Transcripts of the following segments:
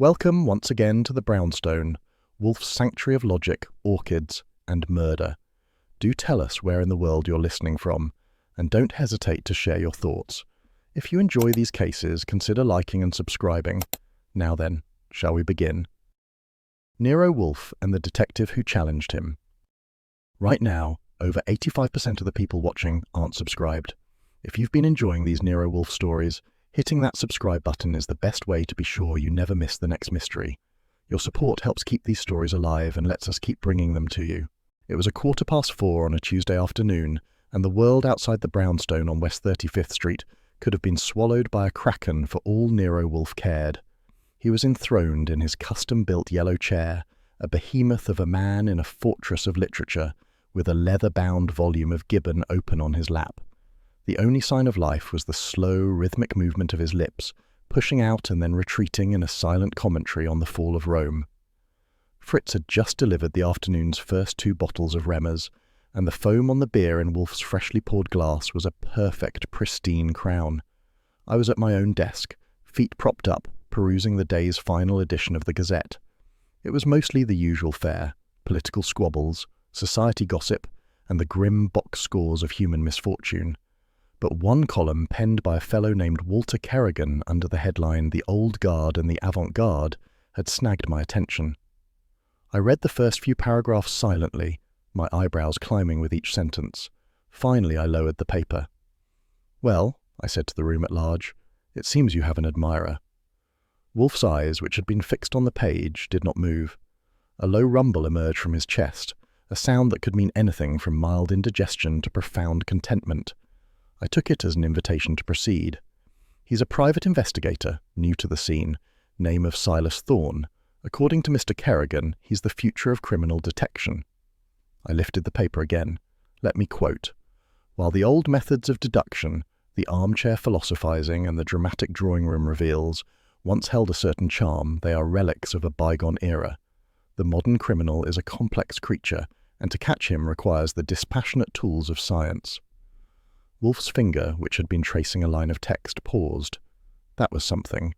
Welcome once again to the Brownstone, Wolfe's sanctuary of logic, orchids, and murder. Do tell us where in the world you're listening from, and don't hesitate to share your thoughts. If you enjoy these cases, consider liking and subscribing. Now then, shall we begin? Nero Wolfe and the detective who challenged him. Right now, over 85% of the people watching aren't subscribed. If you've been enjoying these Nero Wolfe stories, hitting that subscribe button is the best way to be sure you never miss the next mystery. Your support helps keep these stories alive and lets us keep bringing them to you. It was 4:15 on a Tuesday afternoon, and the world outside the Brownstone on West 35th Street could have been swallowed by a kraken for all Nero Wolfe cared. He was enthroned in his custom-built yellow chair, a behemoth of a man in a fortress of literature, with a leather-bound volume of Gibbon open on his lap. The only sign of life was the slow, rhythmic movement of his lips, pushing out and then retreating in a silent commentary on the fall of Rome. Fritz had just delivered the afternoon's first 2 bottles of Remmers, and the foam on the beer in Wolfe's freshly poured glass was a perfect, pristine crown. I was at my own desk, feet propped up, perusing the day's final edition of the Gazette. It was mostly the usual fare: political squabbles, society gossip, and the grim box scores of human misfortune. But one column penned by a fellow named Walter Kerrigan under the headline "The Old Guard and the Avant-Garde" had snagged my attention. I read the first few paragraphs silently, my eyebrows climbing with each sentence. Finally I lowered the paper. "Well," I said to the room at large, "it seems you have an admirer." Wolfe's eyes, which had been fixed on the page, did not move. A low rumble emerged from his chest, a sound that could mean anything from mild indigestion to profound contentment. I took it as an invitation to proceed. "He's a private investigator, new to the scene, name of Silas Thorne. According to Mr. Kerrigan, he's the future of criminal detection." I lifted the paper again. Let me quote: "While the old methods of deduction, the armchair philosophizing and the dramatic drawing room reveals, once held a certain charm, they are relics of a bygone era. The modern criminal is a complex creature, and to catch him requires the dispassionate tools of science." Wolfe's finger, which had been tracing a line of text, paused. That was something.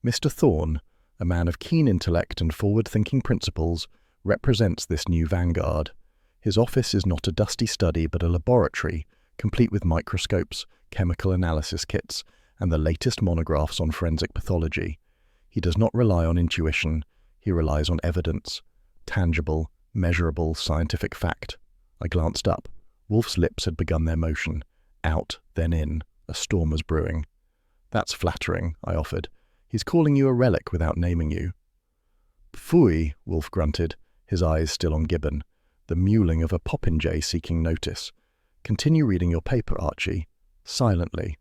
Mr. Thorne, a man of keen intellect and forward-thinking principles, represents this new vanguard. His office is not a dusty study but a laboratory, complete with microscopes, chemical analysis kits, and the latest monographs on forensic pathology. He does not rely on intuition, he relies on evidence. Tangible, measurable, scientific fact. I glanced up. Wolfe's lips had begun their motion. Out, then in. A storm was brewing. "That's flattering," I offered. "He's calling you a relic without naming you." "Pfui," Wolfe grunted, his eyes still on Gibbon, the mewling of a popinjay seeking notice. "Continue reading your paper, Archie." Silently.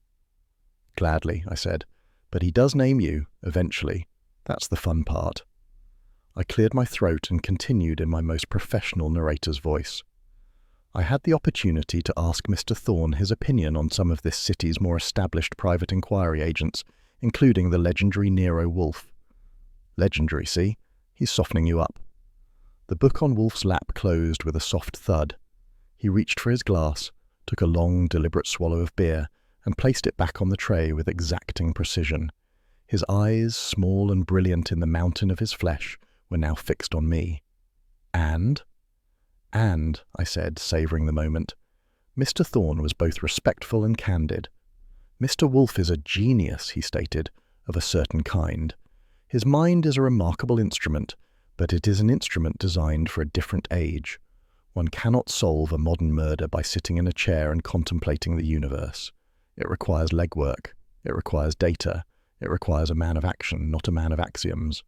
"Gladly," I said. "But he does name you, eventually. That's the fun part." I cleared my throat and continued in my most professional narrator's voice. "I had the opportunity to ask Mr. Thorne his opinion on some of this city's more established private inquiry agents, including the legendary Nero Wolfe." "Legendary, see? He's softening you up." The book on Wolfe's lap closed with a soft thud. He reached for his glass, took a long, deliberate swallow of beer, and placed it back on the tray with exacting precision. His eyes, small and brilliant in the mountain of his flesh, were now fixed on me. And, I said, savouring the moment, Mr. Thorne was both respectful and candid. "Mr. Wolfe is a genius," he stated, "of a certain kind. His mind is a remarkable instrument, but it is an instrument designed for a different age. One cannot solve a modern murder by sitting in a chair and contemplating the universe. It requires legwork. It requires data. It requires a man of action, not a man of axioms."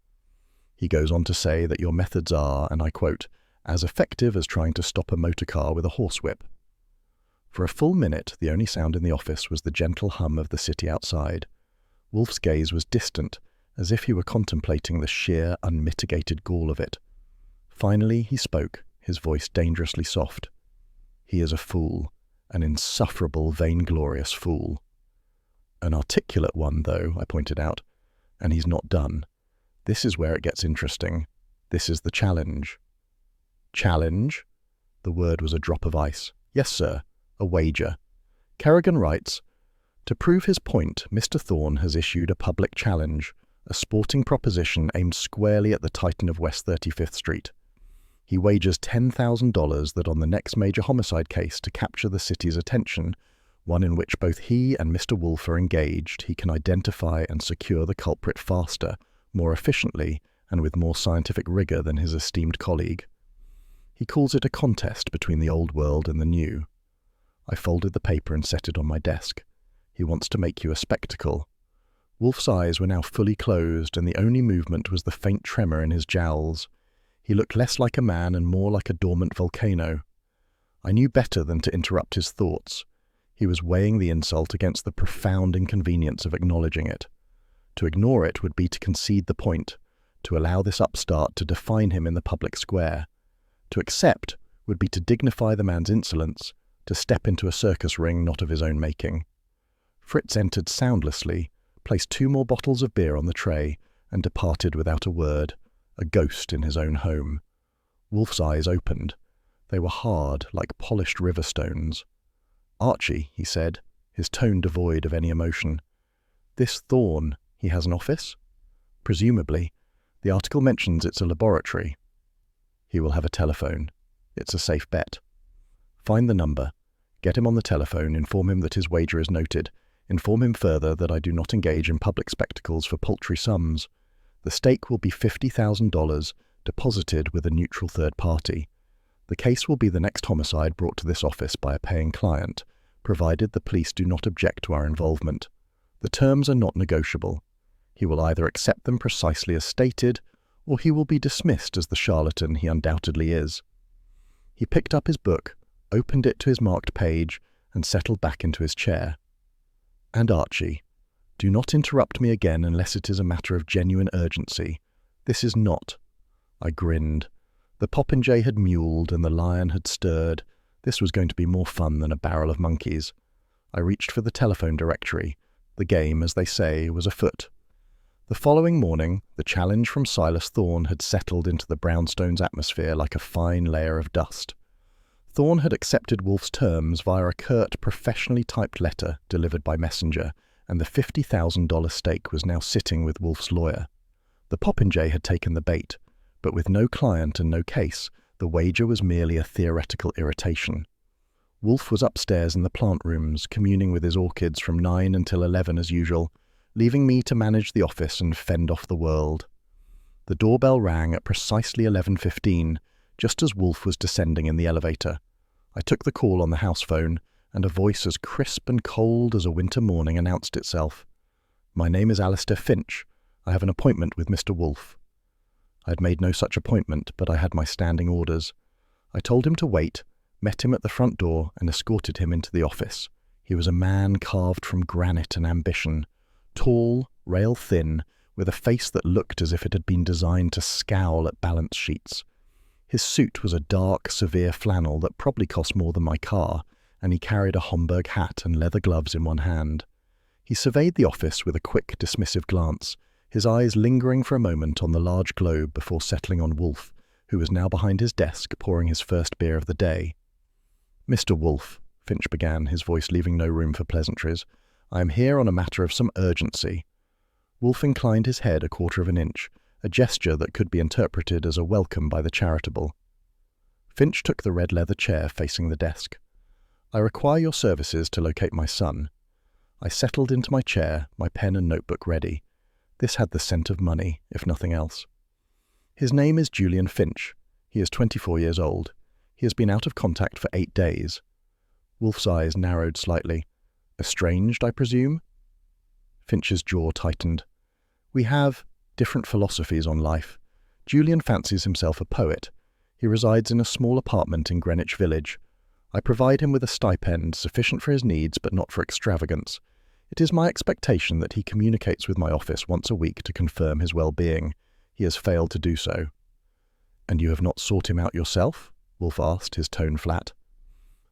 He goes on to say that your methods are, and I quote, "as effective as trying to stop a motor car with a horsewhip." For a full minute, the only sound in the office was the gentle hum of the city outside. Wolfe's gaze was distant, as if he were contemplating the sheer, unmitigated gall of it. Finally he spoke, his voice dangerously soft. "He is a fool, an insufferable, vainglorious fool." "An articulate one, though," I pointed out. "And he's not done. This is where it gets interesting. This is the challenge." "Challenge?" The word was a drop of ice. "Yes, sir. A wager." Kerrigan writes, "To prove his point, Mr. Thorne has issued a public challenge, a sporting proposition aimed squarely at the titan of West 35th Street. He wagers $10,000 that on the next major homicide case to capture the city's attention, one in which both he and Mr. Wolfe are engaged, he can identify and secure the culprit faster, more efficiently, and with more scientific rigor than his esteemed colleague. He calls it a contest between the old world and the new. I folded the paper and set it on my desk. He wants to make you a spectacle. Wolfe's eyes were now fully closed, and the only movement was the faint tremor in his jowls. He looked less like a man and more like a dormant volcano. I knew better than to interrupt his thoughts. He was weighing the insult against the profound inconvenience of acknowledging it. To ignore it would be to concede the point, to allow this upstart to define him in the public square. To accept would be to dignify the man's insolence, to step into a circus ring not of his own making. Fritz entered soundlessly, placed 2 more bottles of beer on the tray, and departed without a word, a ghost in his own home. Wolfe's eyes opened. They were hard, like polished river stones. "Archie," he said, his tone devoid of any emotion. "This Thorne, he has an office?" "Presumably. The article mentions it's a laboratory." "He will have a telephone. It's a safe bet." "Find the number. Get him on the telephone, inform him that his wager is noted. Inform him further that I do not engage in public spectacles for paltry sums. The stake will be $50,000, deposited with a neutral third party. The case will be the next homicide brought to this office by a paying client, provided the police do not object to our involvement. The terms are not negotiable. He will either accept them precisely as stated, or he will be dismissed as the charlatan he undoubtedly is." He picked up his book, opened it to his marked page, and settled back into his chair. "And Archie, do not interrupt me again unless it is a matter of genuine urgency. This is not." I grinned. The popinjay had mewled and the lion had stirred. This was going to be more fun than a barrel of monkeys. I reached for the telephone directory. The game, as they say, was afoot. The following morning, the challenge from Silas Thorne had settled into the brownstone's atmosphere like a fine layer of dust. Thorne had accepted Wolfe's terms via a curt, professionally typed letter delivered by messenger, and the $50,000 stake was now sitting with Wolfe's lawyer. The popinjay had taken the bait, but with no client and no case, the wager was merely a theoretical irritation. Wolfe was upstairs in the plant rooms, communing with his orchids from 9 until 11 as usual, leaving me to manage the office and fend off the world. The doorbell rang at precisely 11:15, just as Wolfe was descending in the elevator. I took the call on the house phone, and a voice as crisp and cold as a winter morning announced itself. "My name is Alistair Finch. I have an appointment with Mr. Wolfe." I had made no such appointment, but I had my standing orders. I told him to wait, met him at the front door, and escorted him into the office. He was a man carved from granite and ambition, tall, rail-thin, with a face that looked as if it had been designed to scowl at balance sheets. His suit was a dark, severe flannel that probably cost more than my car, and he carried a Homburg hat and leather gloves in one hand. He surveyed the office with a quick, dismissive glance, his eyes lingering for a moment on the large globe before settling on Wolfe, who was now behind his desk pouring his first beer of the day. "Mr. Wolfe," Finch began, his voice leaving no room for pleasantries, "I am here on a matter of some urgency." Wolfe inclined his head a quarter of an inch, a gesture that could be interpreted as a welcome by the charitable. Finch took the red leather chair facing the desk. "I require your services to locate my son." I settled into my chair, my pen and notebook ready. This had the scent of money, if nothing else. "His name is Julian Finch. He is 24 years old. He has been out of contact for 8 days. Wolfe's eyes narrowed slightly. "Estranged, I presume?" Finch's jaw tightened. "We have different philosophies on life. Julian fancies himself a poet. He resides in a small apartment in Greenwich Village. I provide him with a stipend sufficient for his needs but not for extravagance. It is my expectation that he communicates with my office once a week to confirm his well-being. He has failed to do so." "And you have not sought him out yourself?" Wolfe asked, his tone flat.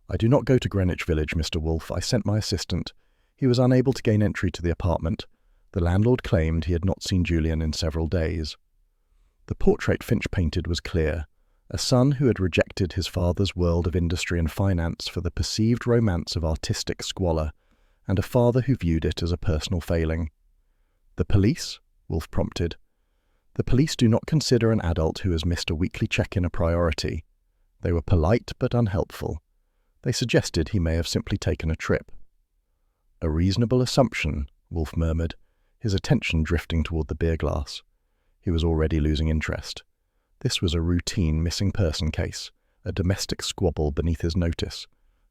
"I do not go to Greenwich Village, Mr. Wolfe. I sent my assistant. He was unable to gain entry to the apartment. The landlord claimed he had not seen Julian in several days." The portrait Finch painted was clear. A son who had rejected his father's world of industry and finance for the perceived romance of artistic squalor, and a father who viewed it as a personal failing. "The police?" Wolfe prompted. The police do not consider an adult who has missed a weekly check-in a priority. They were polite but unhelpful. They suggested he may have simply taken a trip. A reasonable assumption, Wolfe murmured, his attention drifting toward the beer glass. He was already losing interest. This was a routine missing person case, a domestic squabble beneath his notice.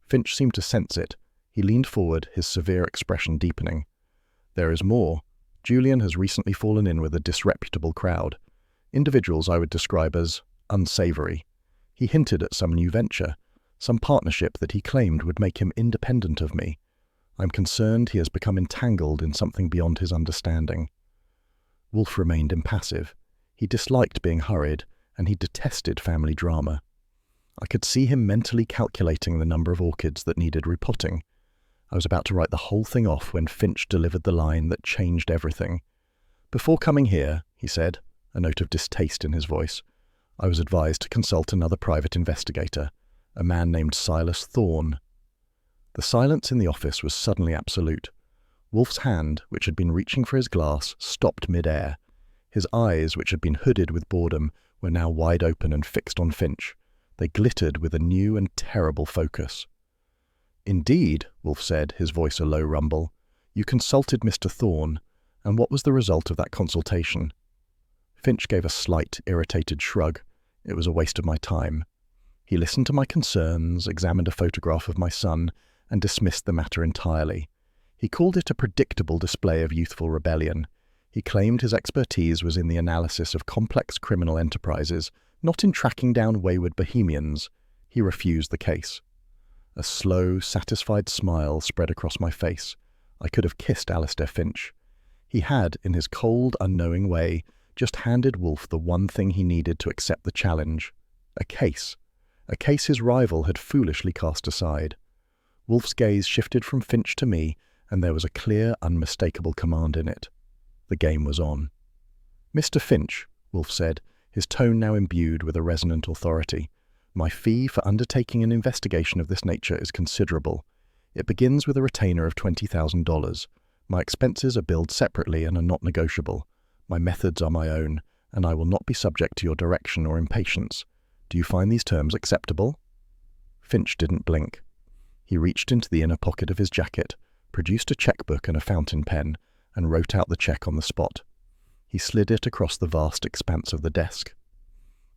Finch seemed to sense it. He leaned forward, his severe expression deepening. There is more. Julian has recently fallen in with a disreputable crowd. Individuals I would describe as unsavory. He hinted at some new venture, some partnership that he claimed would make him independent of me. I'm concerned he has become entangled in something beyond his understanding. Wolfe remained impassive. He disliked being hurried, and he detested family drama. I could see him mentally calculating the number of orchids that needed repotting. I was about to write the whole thing off when Finch delivered the line that changed everything. Before coming here, he said, a note of distaste in his voice, I was advised to consult another private investigator, a man named Silas Thorne. The silence in the office was suddenly absolute. Wolfe's hand, which had been reaching for his glass, stopped mid-air. His eyes, which had been hooded with boredom, were now wide open and fixed on Finch. They glittered with a new and terrible focus. Indeed, Wolfe said, his voice a low rumble. You consulted Mr. Thorne, and what was the result of that consultation? Finch gave a slight, irritated shrug. It was a waste of my time. He listened to my concerns, examined a photograph of my son, and dismissed the matter entirely. He called it a predictable display of youthful rebellion. He claimed his expertise was in the analysis of complex criminal enterprises, not in tracking down wayward bohemians. He refused the case. A slow, satisfied smile spread across my face. I could have kissed Alistair Finch. He had, in his cold, unknowing way, just handed Wolfe the one thing he needed to accept the challenge. A case his rival had foolishly cast aside. Wolfe's gaze shifted from Finch to me, and there was a clear, unmistakable command in it. The game was on. Mr. Finch, Wolfe said, his tone now imbued with a resonant authority, my fee for undertaking an investigation of this nature is considerable. It begins with a retainer of $20,000. My expenses are billed separately and are not negotiable. My methods are my own, and I will not be subject to your direction or impatience. Do you find these terms acceptable? Finch didn't blink. He reached into the inner pocket of his jacket, produced a checkbook and a fountain pen, and wrote out the check on the spot. He slid it across the vast expanse of the desk.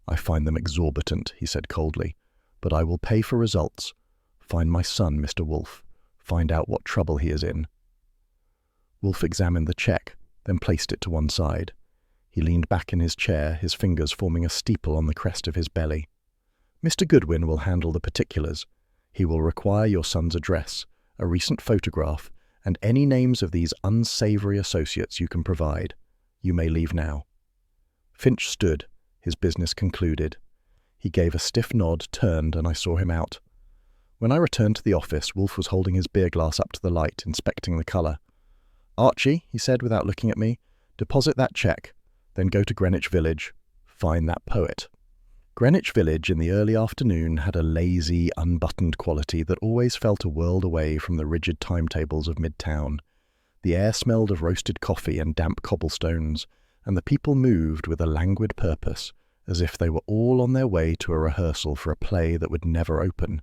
I find them exorbitant, he said coldly, but I will pay for results. Find my son, Mr. Wolfe. Find out what trouble he is in. Wolfe examined the check, then placed it to one side. He leaned back in his chair, his fingers forming a steeple on the crest of his belly. Mr. Goodwin will handle the particulars. He will require your son's address, a recent photograph, and any names of these unsavory associates you can provide. You may leave now. Finch stood, his business concluded. He gave a stiff nod, turned, and I saw him out. When I returned to the office, Wolfe was holding his beer glass up to the light, inspecting the colour. Archie, he said without looking at me, deposit that cheque, then go to Greenwich Village. Find that poet. Greenwich Village in the early afternoon had a lazy, unbuttoned quality that always felt a world away from the rigid timetables of Midtown. The air smelled of roasted coffee and damp cobblestones, and the people moved with a languid purpose, as if they were all on their way to a rehearsal for a play that would never open.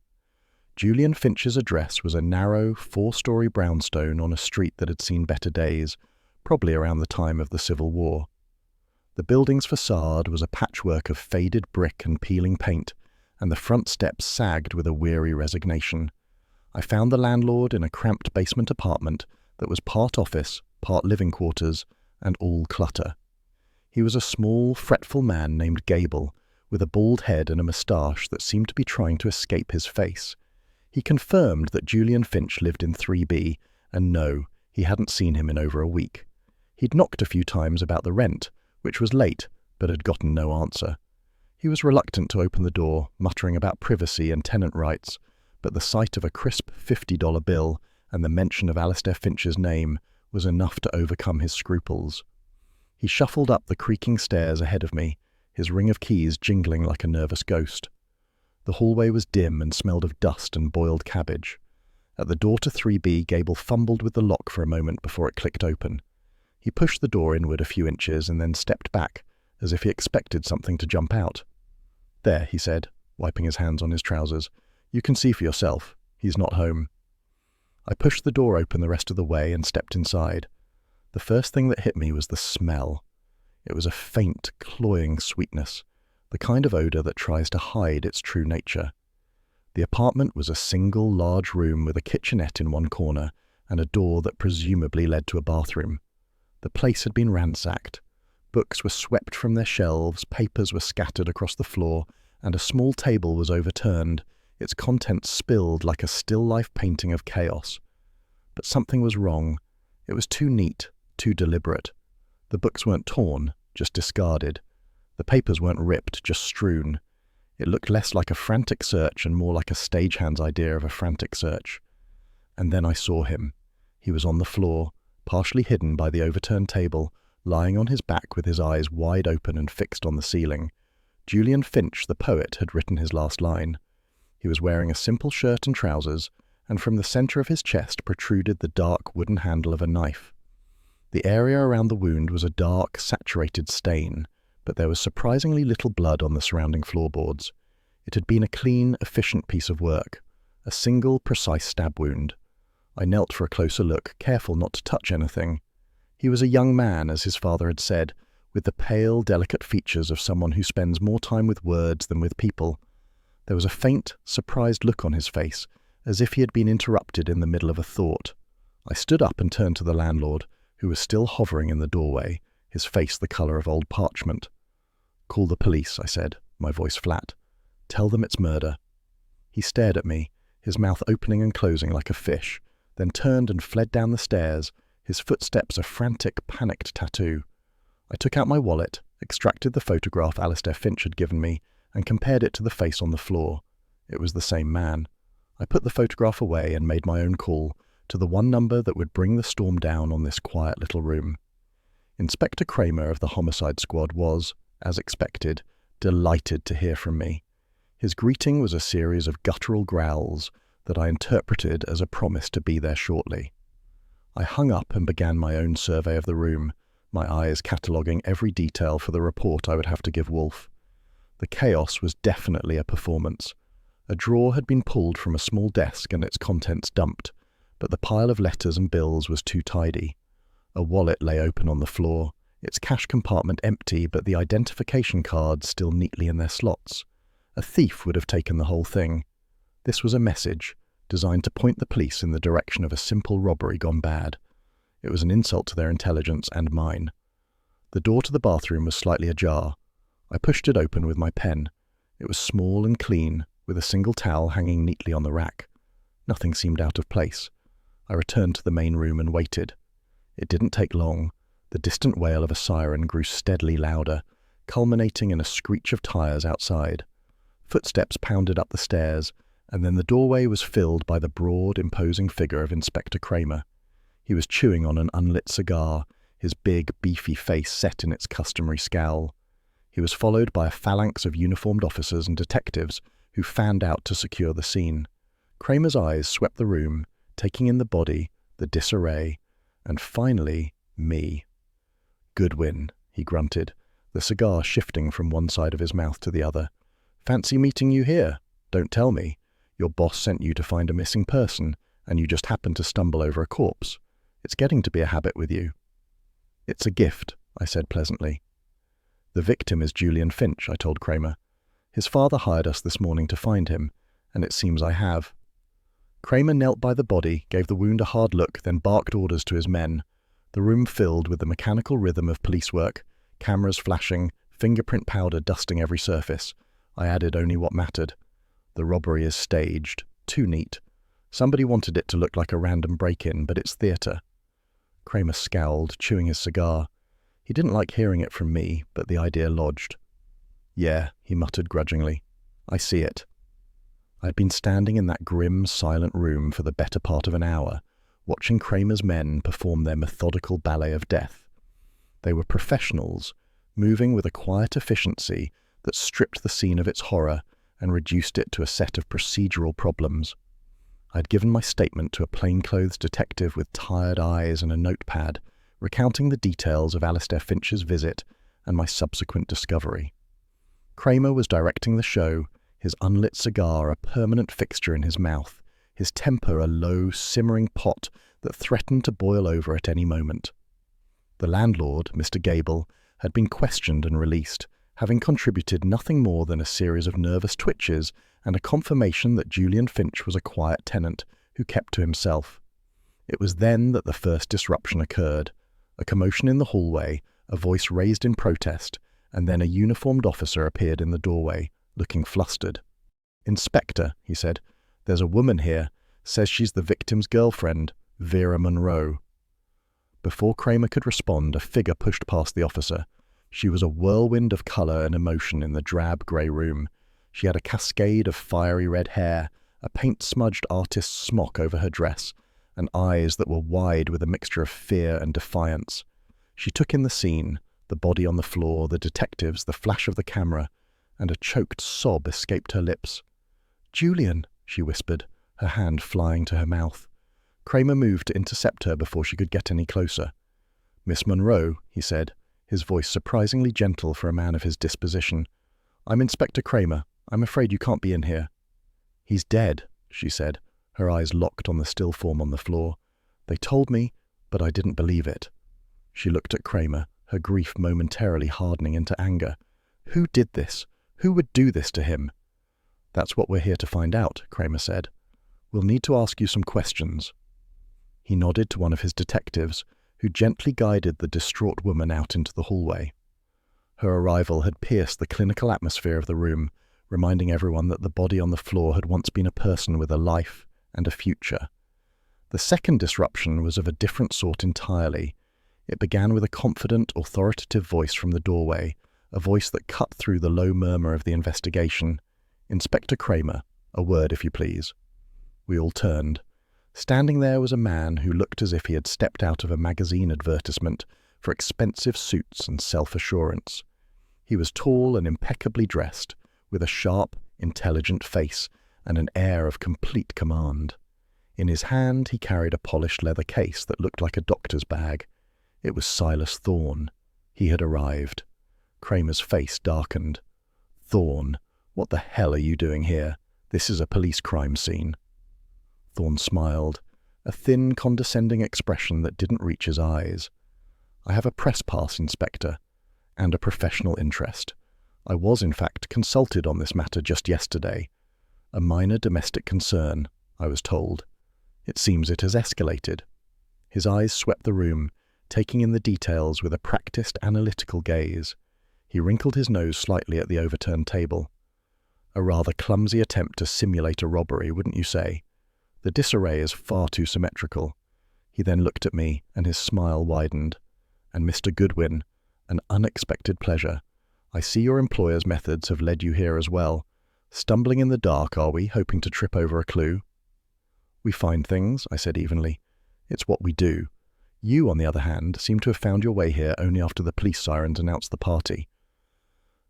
Julian Finch's address was a narrow, 4-story brownstone on a street that had seen better days, probably around the time of the Civil War. The building's facade was a patchwork of faded brick and peeling paint, and the front steps sagged with a weary resignation. I found the landlord in a cramped basement apartment that was part office, part living quarters, and all clutter. He was a small, fretful man named Gable, with a bald head and a moustache that seemed to be trying to escape his face. He confirmed that Julian Finch lived in 3B, and no, he hadn't seen him in over a week. He'd knocked a few times about the rent, which was late, but had gotten no answer. He was reluctant to open the door, muttering about privacy and tenant rights, but the sight of a crisp $50 bill and the mention of Alistair Finch's name was enough to overcome his scruples. He shuffled up the creaking stairs ahead of me, his ring of keys jingling like a nervous ghost. The hallway was dim and smelled of dust and boiled cabbage. At the door to 3B, Gable fumbled with the lock for a moment before it clicked open. He pushed the door inward a few inches and then stepped back, as if he expected something to jump out. "There," he said, wiping his hands on his trousers. "You can see for yourself. He's not home." I pushed the door open the rest of the way and stepped inside. The first thing that hit me was the smell. It was a faint, cloying sweetness, the kind of odor that tries to hide its true nature. The apartment was a single large room with a kitchenette in one corner and a door that presumably led to a bathroom. The place had been ransacked. Books were swept from their shelves, papers were scattered across the floor, and a small table was overturned, its contents spilled like a still-life painting of chaos. But something was wrong. It was too neat, too deliberate. The books weren't torn, just discarded. The papers weren't ripped, just strewn. It looked less like a frantic search and more like a stagehand's idea of a frantic search. And then I saw him. He was on the floor, partially hidden by the overturned table, lying on his back with his eyes wide open and fixed on the ceiling. Julian Finch, the poet, had written his last line. He was wearing a simple shirt and trousers, and from the center of his chest protruded the dark wooden handle of a knife. The area around the wound was a dark, saturated stain, but there was surprisingly little blood on the surrounding floorboards. It had been a clean, efficient piece of work, a single, precise stab wound. I knelt for a closer look, careful not to touch anything. He was a young man, as his father had said, with the pale, delicate features of someone who spends more time with words than with people. There was a faint, surprised look on his face, as if he had been interrupted in the middle of a thought. I stood up and turned to the landlord, who was still hovering in the doorway, his face the colour of old parchment. "Call the police," I said, my voice flat. "Tell them it's murder." He stared at me, his mouth opening and closing like a fish, then turned and fled down the stairs, his footsteps a frantic, panicked tattoo. I took out my wallet, extracted the photograph Alistair Finch had given me, and compared it to the face on the floor. It was the same man. I put the photograph away and made my own call, to the one number that would bring the storm down on this quiet little room. Inspector Kramer of the Homicide Squad was, as expected, delighted to hear from me. His greeting was a series of guttural growls that I interpreted as a promise to be there shortly. I hung up and began my own survey of the room, my eyes cataloguing every detail for the report I would have to give Wolfe. The chaos was definitely a performance. A drawer had been pulled from a small desk and its contents dumped, but the pile of letters and bills was too tidy. A wallet lay open on the floor, its cash compartment empty but the identification cards still neatly in their slots. A thief would have taken the whole thing. This was a message, designed to point the police in the direction of a simple robbery gone bad. It was an insult to their intelligence and mine. The door to the bathroom was slightly ajar. I pushed it open with my pen. It was small and clean, with a single towel hanging neatly on the rack. Nothing seemed out of place. I returned to the main room and waited. It didn't take long. The distant wail of a siren grew steadily louder, culminating in a screech of tires outside. Footsteps pounded up the stairs, and then the doorway was filled by the broad, imposing figure of Inspector Kramer. He was chewing on an unlit cigar, his big, beefy face set in its customary scowl. He was followed by a phalanx of uniformed officers and detectives who fanned out to secure the scene. Kramer's eyes swept the room, taking in the body, the disarray, and finally, me. "Goodwin," he grunted, the cigar shifting from one side of his mouth to the other. "Fancy meeting you here. Don't tell me. Your boss sent you to find a missing person, and you just happened to stumble over a corpse. It's getting to be a habit with you." "It's a gift," I said pleasantly. "The victim is Julian Finch," I told Kramer. "His father hired us this morning to find him, and it seems I have." Kramer knelt by the body, gave the wound a hard look, then barked orders to his men. The room filled with the mechanical rhythm of police work, cameras flashing, fingerprint powder dusting every surface. I added only what mattered. "The robbery is staged. Too neat. Somebody wanted it to look like a random break-in, but it's theatre." Kramer scowled, chewing his cigar. He didn't like hearing it from me, but the idea lodged. "Yeah," he muttered grudgingly. "I see it." I'd been standing in that grim, silent room for the better part of an hour, watching Kramer's men perform their methodical ballet of death. They were professionals, moving with a quiet efficiency that stripped the scene of its horror and reduced it to a set of procedural problems. I'd given my statement to a plainclothes detective with tired eyes and a notepad, recounting the details of Alistair Finch's visit and my subsequent discovery. Kramer was directing the show, his unlit cigar a permanent fixture in his mouth, his temper a low, simmering pot that threatened to boil over at any moment. The landlord, Mr. Gable, had been questioned and released, having contributed nothing more than a series of nervous twitches and a confirmation that Julian Finch was a quiet tenant who kept to himself. It was then that the first disruption occurred. A commotion in the hallway, a voice raised in protest, and then a uniformed officer appeared in the doorway, looking flustered. "Inspector," he said, "there's a woman here. Says she's the victim's girlfriend, Vera Monroe." Before Kramer could respond, a figure pushed past the officer. She was a whirlwind of colour and emotion in the drab grey room. She had a cascade of fiery red hair, a paint-smudged artist's smock over her dress, and eyes that were wide with a mixture of fear and defiance. She took in the scene, the body on the floor, the detectives, the flash of the camera, and a choked sob escaped her lips. "Julian," she whispered, her hand flying to her mouth. Kramer moved to intercept her before she could get any closer. "Miss Monroe," he said, his voice surprisingly gentle for a man of his disposition. "I'm Inspector Kramer. I'm afraid you can't be in here." "He's dead," she said, her eyes locked on the still form on the floor. "They told me, but I didn't believe it." She looked at Kramer, her grief momentarily hardening into anger. Who did this? Who would do this to him? "That's what we're here to find out," Kramer said. "We'll need to ask you some questions." He nodded to one of his detectives, who gently guided the distraught woman out into the hallway. Her arrival had pierced the clinical atmosphere of the room, reminding everyone that the body on the floor had once been a person with a life and a future. The second disruption was of a different sort entirely. It began with a confident, authoritative voice from the doorway, a voice that cut through the low murmur of the investigation. "Inspector Kramer, a word if you please." We all turned. Standing there was a man who looked as if he had stepped out of a magazine advertisement for expensive suits and self-assurance. He was tall and impeccably dressed, with a sharp, intelligent face and an air of complete command. In his hand he carried a polished leather case that looked like a doctor's bag. It was Silas Thorne. He had arrived. Kramer's face darkened. "Thorne, what the hell are you doing here? This is a police crime scene." Thorne smiled, a thin, condescending expression that didn't reach his eyes. "I have a press pass, Inspector, and a professional interest. I was, in fact, consulted on this matter just yesterday. A minor domestic concern, I was told. It seems it has escalated." His eyes swept the room, taking in the details with a practiced, analytical gaze. He wrinkled his nose slightly at the overturned table. "A rather clumsy attempt to simulate a robbery, wouldn't you say? The disarray is far too symmetrical." He then looked at me, and his smile widened. "And Mr. Goodwin, an unexpected pleasure. I see your employer's methods have led you here as well. Stumbling in the dark, are we, hoping to trip over a clue?" "We find things," I said evenly. "It's what we do. You, on the other hand, seem to have found your way here only after the police sirens announced the party."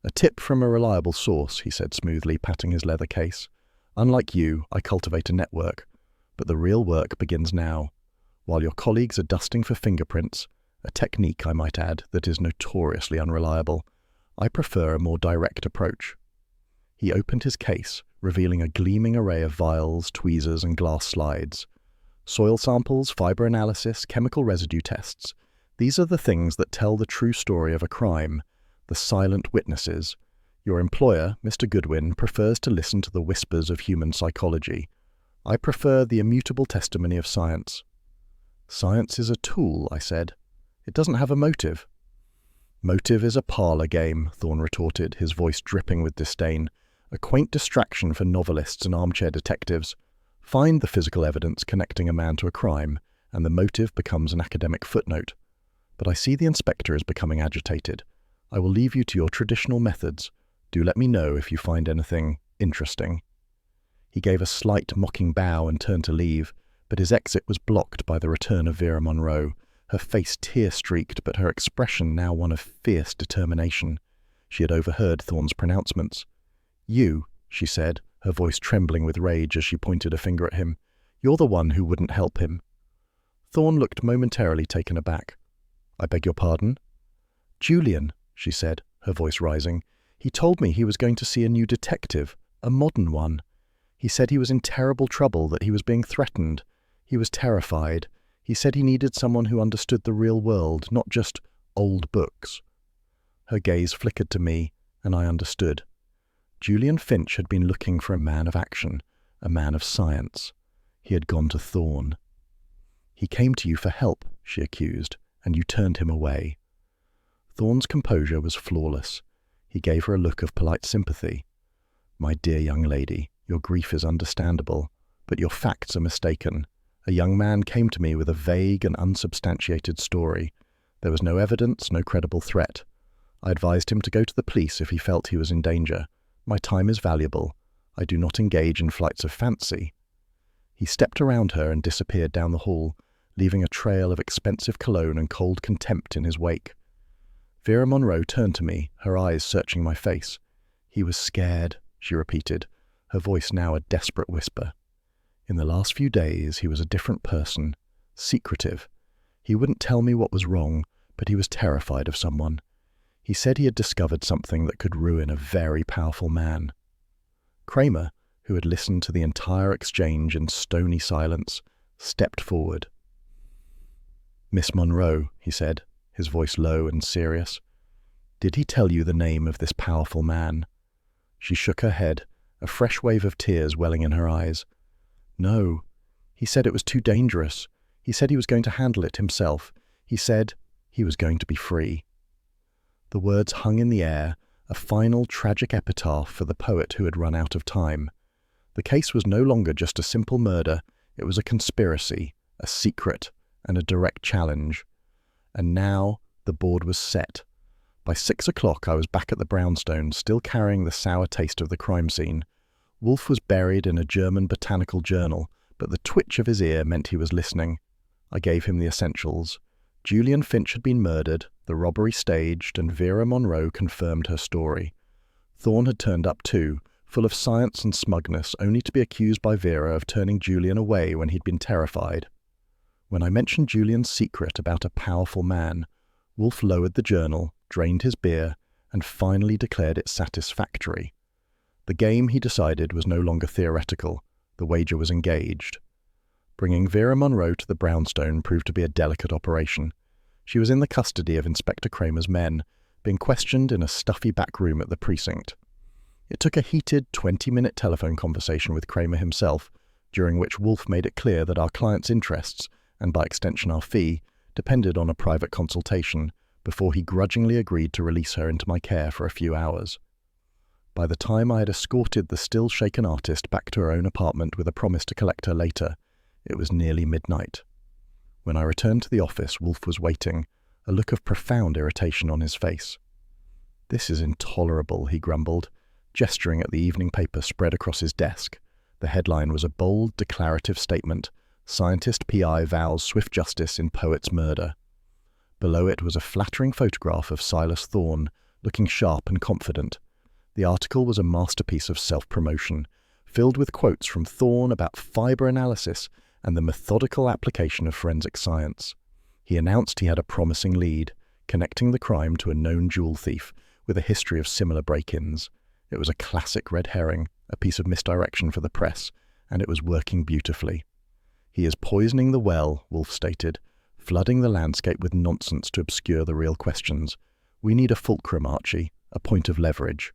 "A tip from a reliable source," he said smoothly, patting his leather case. "Unlike you, I cultivate a network. But the real work begins now. While your colleagues are dusting for fingerprints, a technique, I might add, that is notoriously unreliable, I prefer a more direct approach." He opened his case, revealing a gleaming array of vials, tweezers, and glass slides. "Soil samples, fiber analysis, chemical residue tests. These are the things that tell the true story of a crime, the silent witnesses. Your employer, Mr. Goodwin, prefers to listen to the whispers of human psychology. I prefer the immutable testimony of science." "Science is a tool," I said. "It doesn't have a motive." "Motive is a parlour game," Thorne retorted, his voice dripping with disdain. "A quaint distraction for novelists and armchair detectives. Find the physical evidence connecting a man to a crime, and the motive becomes an academic footnote. But I see the inspector is becoming agitated. I will leave you to your traditional methods. Do let me know if you find anything interesting." He gave a slight mocking bow and turned to leave, but his exit was blocked by the return of Vera Monroe, her face tear-streaked but her expression now one of fierce determination. She had overheard Thorne's pronouncements. "You," she said, her voice trembling with rage as she pointed a finger at him. "You're the one who wouldn't help him." Thorne looked momentarily taken aback. I beg your pardon? Julian, she said, her voice rising. He told me he was going to see a new detective, a modern one. He said he was in terrible trouble, that he was being threatened. He was terrified. He said he needed someone who understood the real world, not just old books. Her gaze flickered to me, and I understood. Julian Finch had been looking for a man of action, a man of science. He had gone to Thorn. He came to you for help, she accused, and you turned him away. Thorn's composure was flawless. He gave her a look of polite sympathy. My dear young lady, your grief is understandable, but your facts are mistaken. A young man came to me with a vague and unsubstantiated story. There was no evidence, no credible threat. I advised him to go to the police if he felt he was in danger. My time is valuable. I do not engage in flights of fancy. He stepped around her and disappeared down the hall, leaving a trail of expensive cologne and cold contempt in his wake. Vera Monroe turned to me, her eyes searching my face. He was scared, she repeated, her voice now a desperate whisper. In the last few days, he was a different person, secretive. He wouldn't tell me what was wrong, but he was terrified of someone. He said he had discovered something that could ruin a very powerful man. Kramer, who had listened to the entire exchange in stony silence, stepped forward. Miss Monroe, he said, his voice low and serious. Did he tell you the name of this powerful man? She shook her head, a fresh wave of tears welling in her eyes. No. He said it was too dangerous. He said he was going to handle it himself. He said he was going to be free. The words hung in the air, a final tragic epitaph for the poet who had run out of time. The case was no longer just a simple murder. It was a conspiracy, a secret, and a direct challenge. And now the board was set. By 6 o'clock I was back at the brownstone, still carrying the sour taste of the crime scene. Wolfe was buried in a German botanical journal, but the twitch of his ear meant he was listening. I gave him the essentials. Julian Finch had been murdered, the robbery staged, and Vera Monroe confirmed her story. Thorn had turned up too, full of science and smugness, only to be accused by Vera of turning Julian away when he'd been terrified. When I mentioned Julian's secret about a powerful man, Wolfe lowered the journal, drained his beer, and finally declared it satisfactory. The game, he decided, was no longer theoretical. The wager was engaged. Bringing Vera Monroe to the brownstone proved to be a delicate operation. She was in the custody of Inspector Kramer's men, being questioned in a stuffy back room at the precinct. It took a heated 20-minute telephone conversation with Kramer himself, during which Wolfe made it clear that our client's interests, and by extension our fee, depended on a private consultation, before he grudgingly agreed to release her into my care for a few hours. By the time I had escorted the still-shaken artist back to her own apartment with a promise to collect her later, it was nearly midnight. When I returned to the office, Wolfe was waiting, a look of profound irritation on his face. "This is intolerable," he grumbled, gesturing at the evening paper spread across his desk. The headline was a bold, declarative statement: "Scientist PI vows swift justice in poet's murder." Below it was a flattering photograph of Silas Thorne, looking sharp and confident. The article was a masterpiece of self-promotion, filled with quotes from Thorne about fiber analysis and the methodical application of forensic science. He announced he had a promising lead, connecting the crime to a known jewel thief with a history of similar break-ins. It was a classic red herring, a piece of misdirection for the press, and it was working beautifully. "He is poisoning the well," Wolfe stated, "flooding the landscape with nonsense to obscure the real questions. We need a fulcrum, Archie, a point of leverage."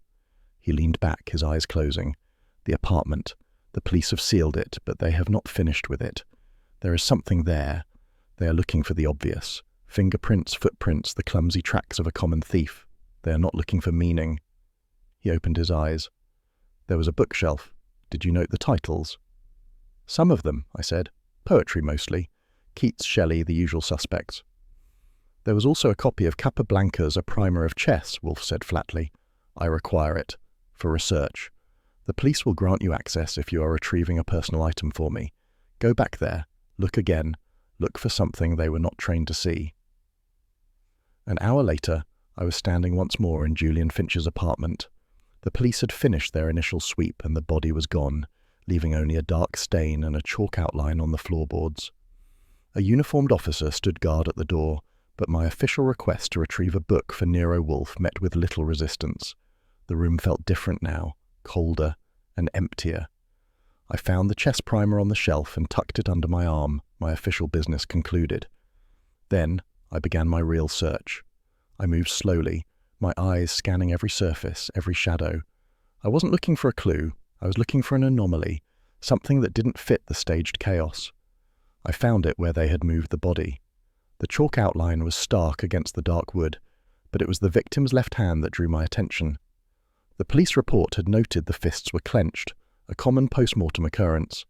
He leaned back, his eyes closing. "The apartment. The police have sealed it, but they have not finished with it. There is something there. They are looking for the obvious. Fingerprints, footprints, the clumsy tracks of a common thief. They are not looking for meaning." He opened his eyes. "There was a bookshelf. Did you note the titles?" "Some of them," I said. "Poetry mostly. Keats, Shelley, the usual suspects." "There was also a copy of Capablanca's A Primer of Chess," Wolfe said flatly. "I require it. For research. The police will grant you access if you are retrieving a personal item for me. Go back there. Look again. Look for something they were not trained to see." An hour later, I was standing once more in Julian Finch's apartment. The police had finished their initial sweep and the body was gone, leaving only a dark stain and a chalk outline on the floorboards. A uniformed officer stood guard at the door, but my official request to retrieve a book for Nero Wolfe met with little resistance. The room felt different now, colder and emptier. I found the chess primer on the shelf and tucked it under my arm, my official business concluded. Then I began my real search. I moved slowly, my eyes scanning every surface, every shadow. I wasn't looking for a clue, I was looking for an anomaly, something that didn't fit the staged chaos. I found it where they had moved the body. The chalk outline was stark against the dark wood, but it was the victim's left hand that drew my attention. The police report had noted the fists were clenched, a common post-mortem occurrence.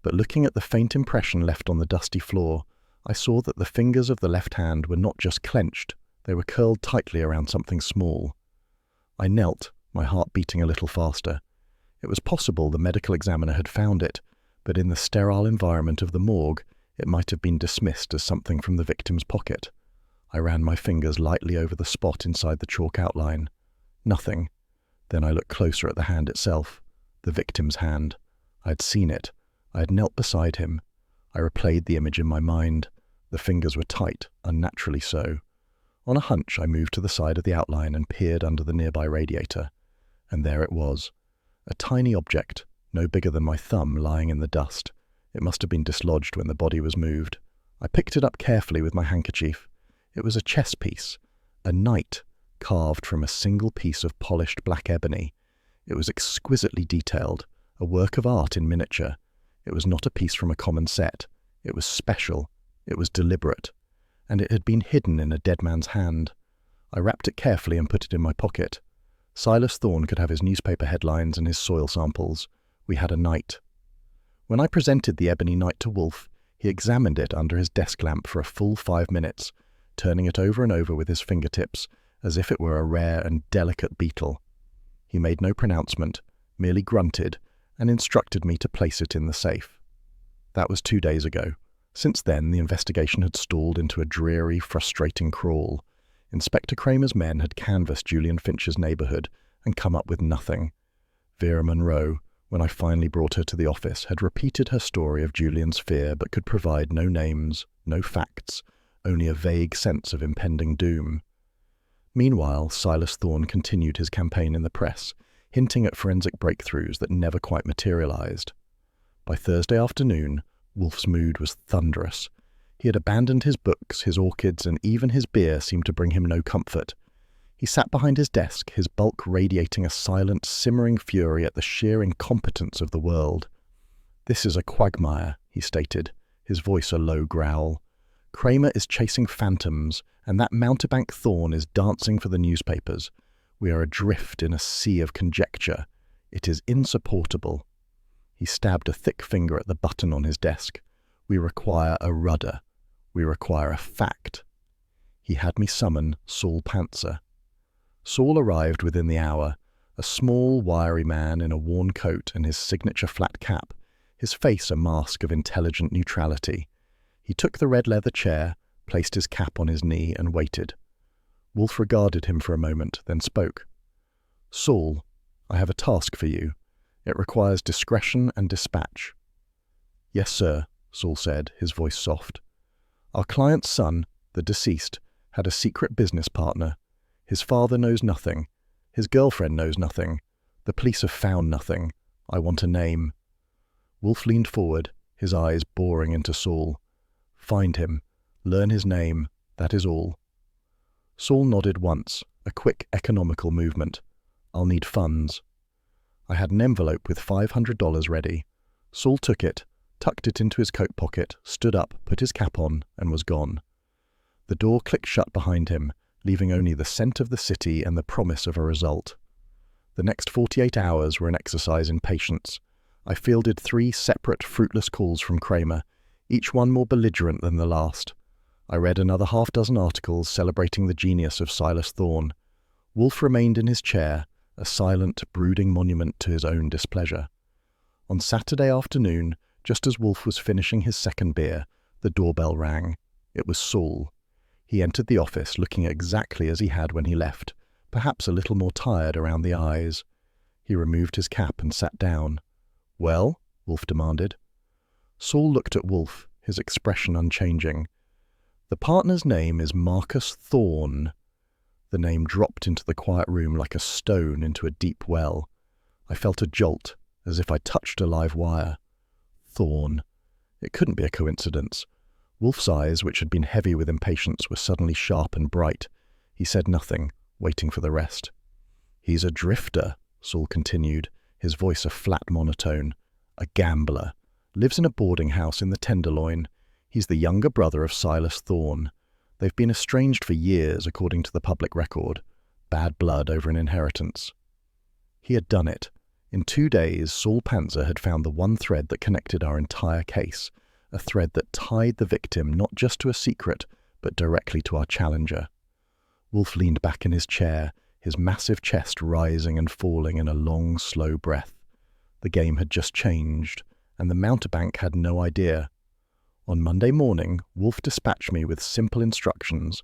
But looking at the faint impression left on the dusty floor, I saw that the fingers of the left hand were not just clenched, they were curled tightly around something small. I knelt, my heart beating a little faster. It was possible the medical examiner had found it, but in the sterile environment of the morgue, it might have been dismissed as something from the victim's pocket. I ran my fingers lightly over the spot inside the chalk outline. Nothing. Then I looked closer at the hand itself, the victim's hand. I had seen it. I had knelt beside him. I replayed the image in my mind. The fingers were tight, unnaturally so. On a hunch, I moved to the side of the outline and peered under the nearby radiator. And there it was. A tiny object, no bigger than my thumb, lying in the dust. It must have been dislodged when the body was moved. I picked it up carefully with my handkerchief. It was a chess piece, a knight, carved from a single piece of polished black ebony. It was exquisitely detailed, a work of art in miniature. It was not a piece from a common set. It was special. It was deliberate. And it had been hidden in a dead man's hand. I wrapped it carefully and put it in my pocket. Silas Thorne could have his newspaper headlines and his soil samples. We had a knight. When I presented the ebony knight to Wolfe, he examined it under his desk lamp for a full 5 minutes, turning it over and over with his fingertips, as if it were a rare and delicate beetle. He made no pronouncement, merely grunted, and instructed me to place it in the safe. That was 2 days ago. Since then, the investigation had stalled into a dreary, frustrating crawl. Inspector Kramer's men had canvassed Julian Finch's neighborhood and come up with nothing. Vera Monroe, when I finally brought her to the office, had repeated her story of Julian's fear but could provide no names, no facts, only a vague sense of impending doom. Meanwhile, Silas Thorne continued his campaign in the press, hinting at forensic breakthroughs that never quite materialized. By Thursday afternoon, Wolfe's mood was thunderous. He had abandoned his books, his orchids, and even his beer seemed to bring him no comfort. He sat behind his desk, his bulk radiating a silent, simmering fury at the sheer incompetence of the world. "This is a quagmire," he stated, his voice a low growl. "Kramer is chasing phantoms, and that mountebank Thorne is dancing for the newspapers. We are adrift in a sea of conjecture. It is insupportable." He stabbed a thick finger at the button on his desk. "We require a rudder. We require a fact." He had me summon Saul Pantzer. Saul arrived within the hour, a small, wiry man in a worn coat and his signature flat cap, his face a mask of intelligent neutrality. He took the red leather chair, placed his cap on his knee, and waited. Wolfe regarded him for a moment, then spoke. "Saul, I have a task for you. It requires discretion and dispatch." "Yes, sir," Saul said, his voice soft. "Our client's son, the deceased, had a secret business partner. His father knows nothing. His girlfriend knows nothing. The police have found nothing. I want a name." Wolfe leaned forward, his eyes boring into Saul. "Find him. Learn his name. That is all." Saul nodded once, a quick economical movement. "I'll need funds." I had an envelope with $500 ready. Saul took it, tucked it into his coat pocket, stood up, put his cap on, and was gone. The door clicked shut behind him, leaving only the scent of the city and the promise of a result. The next 48 hours were an exercise in patience. I fielded 3 separate, fruitless calls from Kramer, each one more belligerent than the last. I read another half-dozen articles celebrating the genius of Silas Thorne. Wolfe remained in his chair, a silent, brooding monument to his own displeasure. On Saturday afternoon, just as Wolfe was finishing his second beer, the doorbell rang. It was Saul. He entered the office looking exactly as he had when he left, perhaps a little more tired around the eyes. He removed his cap and sat down. "Well?" Wolfe demanded. Saul looked at Wolfe, his expression unchanging. The partner's name is Marcus Thorne. The name dropped into the quiet room like a stone into a deep well. I felt a jolt, as if I touched a live wire. Thorne. It couldn't be a coincidence. Wolfe's eyes, which had been heavy with impatience, were suddenly sharp and bright. He said nothing, waiting for the rest. "He's a drifter," Saul continued, his voice a flat monotone. "A gambler. Lives in a boarding house in the Tenderloin. He's the younger brother of Silas Thorne. They've been estranged for years, according to the public record. Bad blood over an inheritance." He had done it. In 2 days, Saul Panzer had found the one thread that connected our entire case, a thread that tied the victim not just to a secret, but directly to our challenger. Wolfe leaned back in his chair, his massive chest rising and falling in a long, slow breath. The game had just changed, and the mountebank had no idea. On Monday morning, Wolfe dispatched me with simple instructions.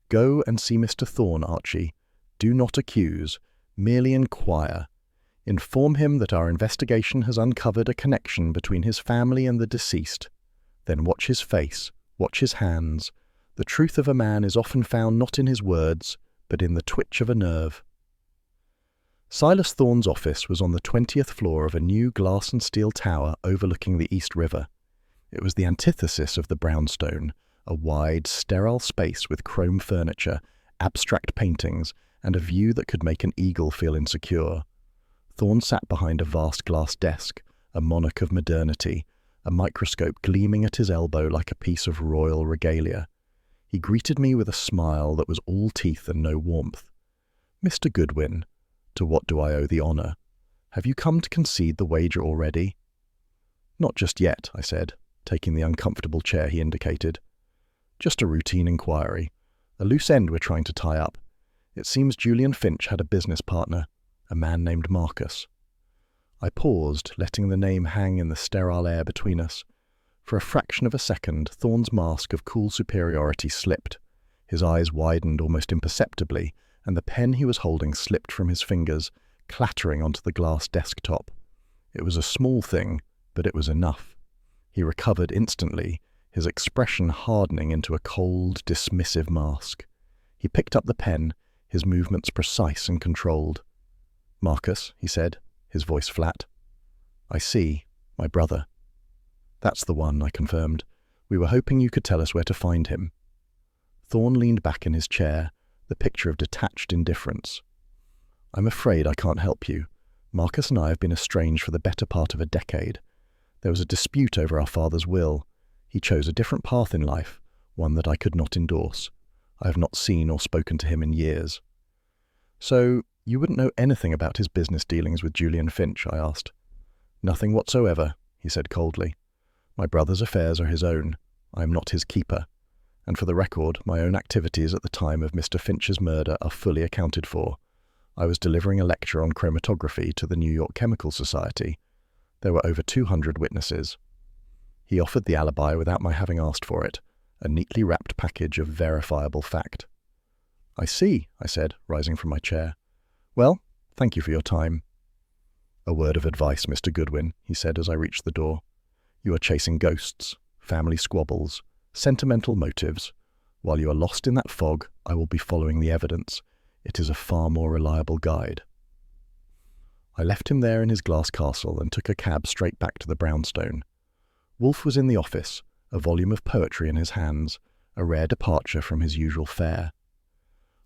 "Go and see Mr. Thorne, Archie. Do not accuse, merely inquire. Inform him that our investigation has uncovered a connection between his family and the deceased. Then watch his face, watch his hands. The truth of a man is often found not in his words, but in the twitch of a nerve." Silas Thorne's office was on the 20th floor of a new glass and steel tower overlooking the East River. It was the antithesis of the brownstone, a wide, sterile space with chrome furniture, abstract paintings, and a view that could make an eagle feel insecure. Thorne sat behind a vast glass desk, a monarch of modernity, a microscope gleaming at his elbow like a piece of royal regalia. He greeted me with a smile that was all teeth and no warmth. "Mr. Goodwin, to what do I owe the honour? Have you come to concede the wager already?" "Not just yet," I said, taking the uncomfortable chair he indicated. "Just a routine inquiry. A loose end we're trying to tie up. It seems Julian Finch had a business partner, a man named Marcus." I paused, letting the name hang in the sterile air between us. For a fraction of a second, Thorne's mask of cool superiority slipped. His eyes widened almost imperceptibly, and the pen he was holding slipped from his fingers, clattering onto the glass desktop. It was a small thing, but it was enough. He recovered instantly, his expression hardening into a cold, dismissive mask. He picked up the pen, his movements precise and controlled. "Marcus," he said, his voice flat. "I see. My brother." "That's the one," I confirmed. "We were hoping you could tell us where to find him." Thorne leaned back in his chair, the picture of detached indifference. "I'm afraid I can't help you. Marcus and I have been estranged for the better part of a decade. There was a dispute over our father's will. He chose a different path in life, one that I could not endorse. I have not seen or spoken to him in years." "So, you wouldn't know anything about his business dealings with Julian Finch?" I asked. "Nothing whatsoever," he said coldly. "My brother's affairs are his own. I am not his keeper. And for the record, my own activities at the time of Mr. Finch's murder are fully accounted for. I was delivering a lecture on chromatography to the New York Chemical Society. There were over 200 witnesses." He offered the alibi without my having asked for it, a neatly wrapped package of verifiable fact. "I see," I said, rising from my chair. "Well, thank you for your time." "A word of advice, Mr. Goodwin," he said as I reached the door. "You are chasing ghosts, family squabbles, sentimental motives. While you are lost in that fog, I will be following the evidence. It is a far more reliable guide." I left him there in his glass castle and took a cab straight back to the brownstone. Wolfe was in the office, a volume of poetry in his hands, a rare departure from his usual fare.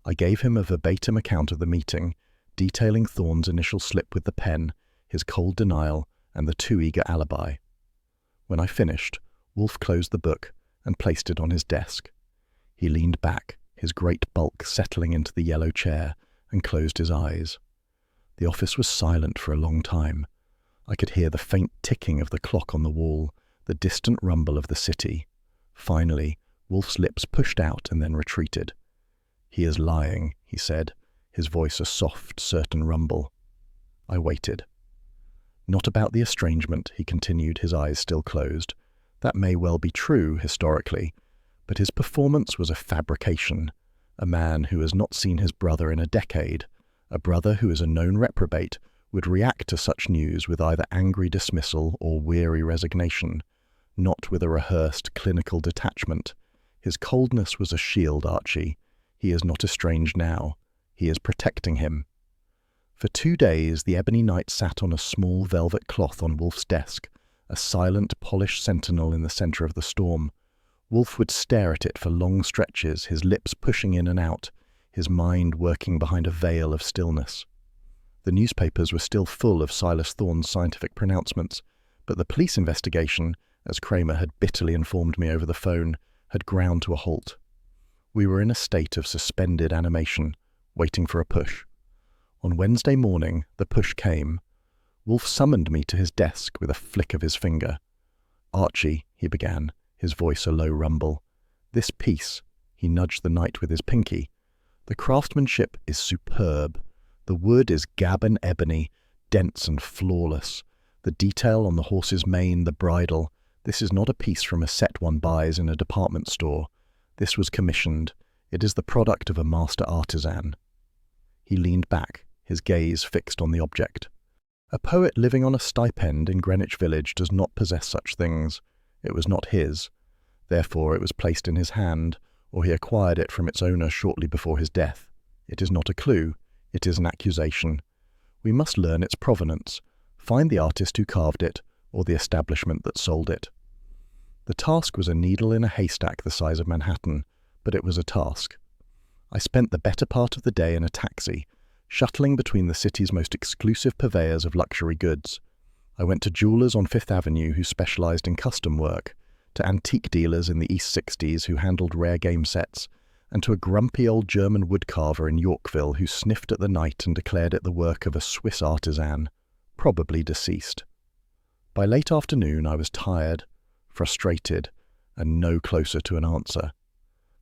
I gave him a verbatim account of the meeting, detailing Thorne's initial slip with the pen, his cold denial, and the too eager alibi. When I finished, Wolfe closed the book and placed it on his desk. He leaned back, his great bulk settling into the yellow chair, and closed his eyes. The office was silent for a long time. I could hear the faint ticking of the clock on the wall, the distant rumble of the city. Finally, Wolfe's lips pushed out and then retreated. "He is lying," he said, his voice a soft, certain rumble. I waited. "Not about the estrangement," he continued, his eyes still closed. "That may well be true, historically, but his performance was a fabrication. A man who has not seen his brother in a decade, a brother who is a known reprobate, would react to such news with either angry dismissal or weary resignation, not with a rehearsed clinical detachment. His coldness was a shield, Archie. He is not estranged now. He is protecting him. For 2 days, the Ebony Knight sat on a small velvet cloth on Wolfe's desk, a silent, polished sentinel in the centre of the storm. Wolfe would stare at it for long stretches, his lips pushing in and out, his mind working behind a veil of stillness. The newspapers were still full of Silas Thorne's scientific pronouncements, but the police investigation, as Kramer had bitterly informed me over the phone, had ground to a halt. We were in a state of suspended animation, waiting for a push. On Wednesday morning, the push came. Wolfe summoned me to his desk with a flick of his finger. "Archie," he began, his voice a low rumble. "This piece," he nudged the knight with his pinky. "The craftsmanship is superb. The wood is Gabon ebony, dense and flawless. The detail on the horse's mane, the bridle. This is not a piece from a set one buys in a department store. This was commissioned. It is the product of a master artisan." He leaned back, his gaze fixed on the object. A poet living on a stipend in Greenwich Village does not possess such things. It was not his. Therefore it was placed in his hand, or he acquired it from its owner shortly before his death. It is not a clue. It is an accusation. We must learn its provenance, find the artist who carved it, or the establishment that sold it. The task was a needle in a haystack the size of Manhattan, but it was a task. I spent the better part of the day in a taxi, shuttling between the city's most exclusive purveyors of luxury goods. I went to jewelers on Fifth Avenue who specialized in custom work, to antique dealers in the East 60s who handled rare game sets, and to a grumpy old German woodcarver in Yorkville who sniffed at the night and declared it the work of a Swiss artisan, probably deceased. By late afternoon I was tired, frustrated, and no closer to an answer.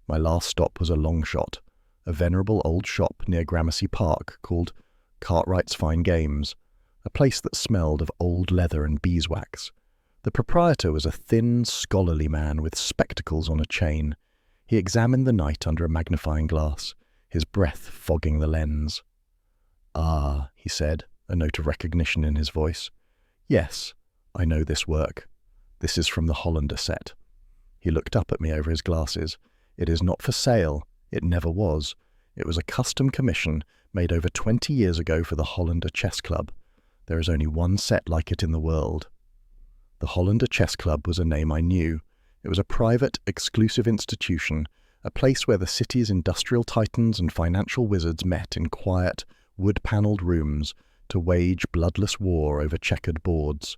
My last stop was a long shot, a venerable old shop near Gramercy Park called Cartwright's Fine Games, a place that smelled of old leather and beeswax. The proprietor was a thin, scholarly man with spectacles on a chain. He examined the knight under a magnifying glass, his breath fogging the lens. "Ah," he said, a note of recognition in his voice. "Yes, I know this work. This is from the Hollander set." He looked up at me over his glasses. "It is not for sale. It never was. It was a custom commission made over 20 years ago for the Hollander Chess Club. There is only one set like it in the world." The Hollander Chess Club was a name I knew. It was a private, exclusive institution, a place where the city's industrial titans and financial wizards met in quiet, wood-panelled rooms to wage bloodless war over checkered boards.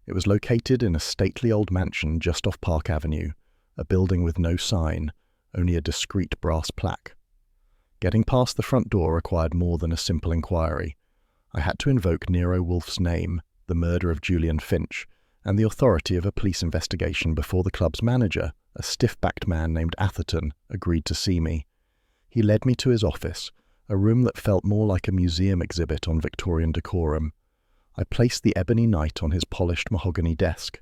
It was located in a stately old mansion just off Park Avenue, a building with no sign, only a discreet brass plaque. Getting past the front door required more than a simple inquiry. I had to invoke Nero Wolfe's name, the murder of Julian Finch, and the authority of a police investigation before the club's manager, a stiff-backed man named Atherton, agreed to see me. He led me to his office, a room that felt more like a museum exhibit on Victorian decorum. I placed the Ebony Knight on his polished mahogany desk.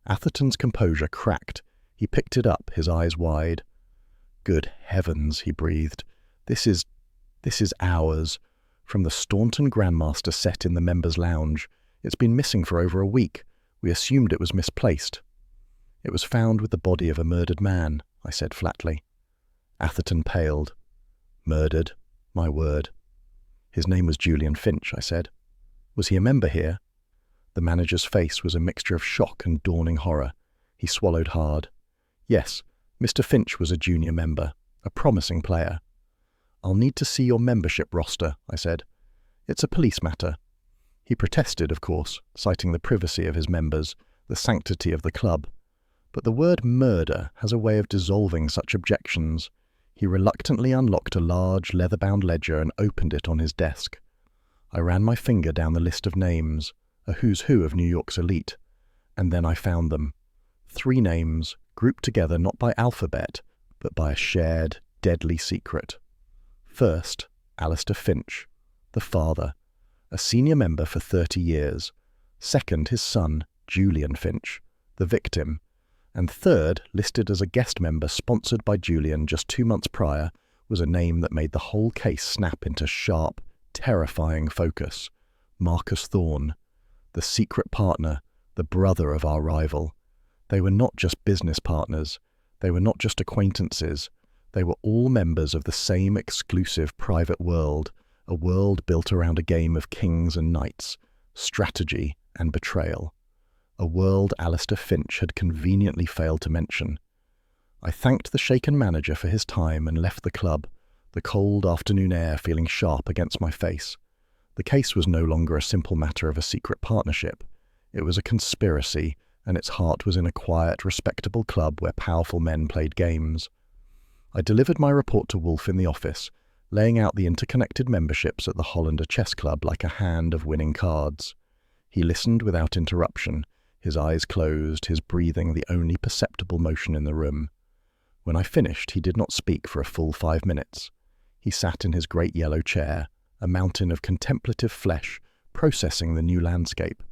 Atherton's composure cracked. He picked it up, his eyes wide. "Good heavens," he breathed. This is ours. From the Staunton Grandmaster set in the members' lounge. It's been missing for over a week. We assumed it was misplaced." "It was found with the body of a murdered man," I said flatly. Atherton paled. "Murdered? My word." "His name was Julian Finch," I said. "Was he a member here?" The manager's face was a mixture of shock and dawning horror. He swallowed hard. "Yes, Mr. Finch was a junior member, a promising player." "I'll need to see your membership roster," I said. "It's a police matter." He protested, of course, citing the privacy of his members, the sanctity of the club. But the word murder has a way of dissolving such objections. He reluctantly unlocked a large, leather-bound ledger and opened it on his desk. I ran my finger down the list of names, a who's who of New York's elite. And then I found them. 3 names, grouped together not by alphabet, but by a shared, deadly secret. First, Alistair Finch, the father, a senior member for 30 years. Second, his son, Julian Finch, the victim. And third, listed as a guest member sponsored by Julian just 2 months prior, was a name that made the whole case snap into sharp, terrifying focus. Marcus Thorne, the secret partner, the brother of our rival. They were not just business partners. They were not just acquaintances, they were all members of the same exclusive private world, a world built around a game of kings and knights, strategy and betrayal. A world Alistair Finch had conveniently failed to mention. I thanked the shaken manager for his time and left the club, the cold afternoon air feeling sharp against my face. The case was no longer a simple matter of a secret partnership. It was a conspiracy, and its heart was in a quiet, respectable club where powerful men played games. I delivered my report to Wolfe in the office, laying out the interconnected memberships at the Hollander Chess Club like a hand of winning cards. He listened without interruption, his eyes closed, his breathing the only perceptible motion in the room. When I finished, he did not speak for a full 5 minutes. He sat in his great yellow chair, a mountain of contemplative flesh, processing the new landscape.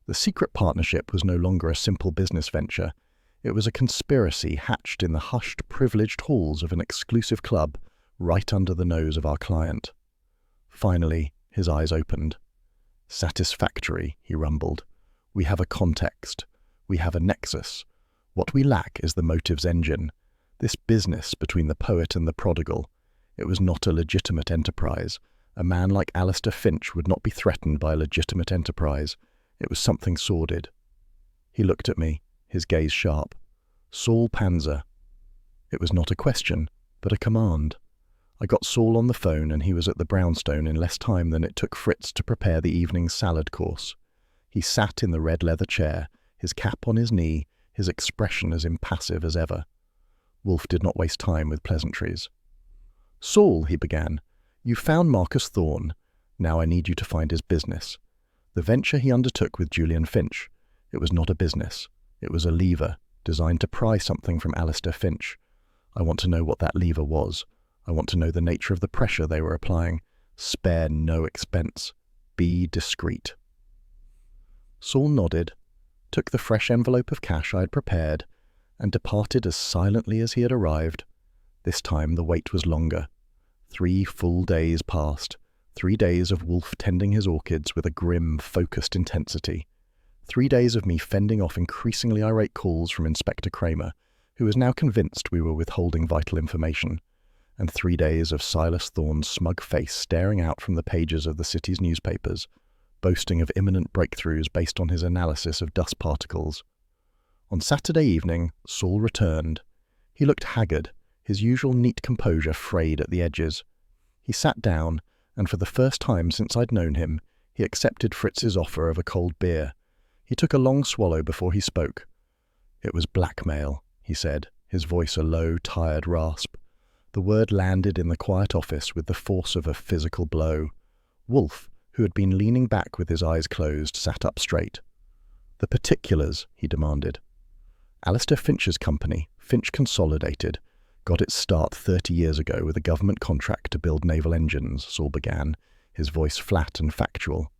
The secret partnership was no longer a simple business venture. It was a conspiracy hatched in the hushed, privileged halls of an exclusive club right under the nose of our client. Finally, his eyes opened. "Satisfactory," he rumbled. "We have a context. We have a nexus. What we lack is the motive's engine. This business between the poet and the prodigal. It was not a legitimate enterprise. A man like Alistair Finch would not be threatened by a legitimate enterprise. It was something sordid." He looked at me, his gaze sharp. "Saul Panzer." It was not a question, but a command. I got Saul on the phone and he was at the brownstone in less time than it took Fritz to prepare the evening's salad course. He sat in the red leather chair, his cap on his knee, his expression as impassive as ever. Wolfe did not waste time with pleasantries. "Saul," he began, "you found Marcus Thorne. Now I need you to find his business. The venture he undertook with Julian Finch. It was not a business. It was a lever, designed to pry something from Alistair Finch. I want to know what that lever was. I want to know the nature of the pressure they were applying. Spare no expense. Be discreet." Saul nodded, took the fresh envelope of cash I had prepared, and departed as silently as he had arrived. This time the wait was longer. 3 full days passed, 3 days of Wolfe tending his orchids with a grim, focused intensity. 3 days of me fending off increasingly irate calls from Inspector Kramer, who was now convinced we were withholding vital information, and 3 days of Silas Thorne's smug face staring out from the pages of the city's newspapers, boasting of imminent breakthroughs based on his analysis of dust particles. On Saturday evening, Saul returned. He looked haggard, his usual neat composure frayed at the edges. He sat down, and for the first time since I'd known him, he accepted Fritz's offer of a cold beer. He took a long swallow before he spoke. "It was blackmail," he said, his voice a low, tired rasp. The word landed in the quiet office with the force of a physical blow. Wolfe, who had been leaning back with his eyes closed, sat up straight. "The particulars," he demanded. "Alistair Finch's company, Finch Consolidated, got its start 30 years ago with a government contract to build naval engines," Saul began, his voice flat and factual.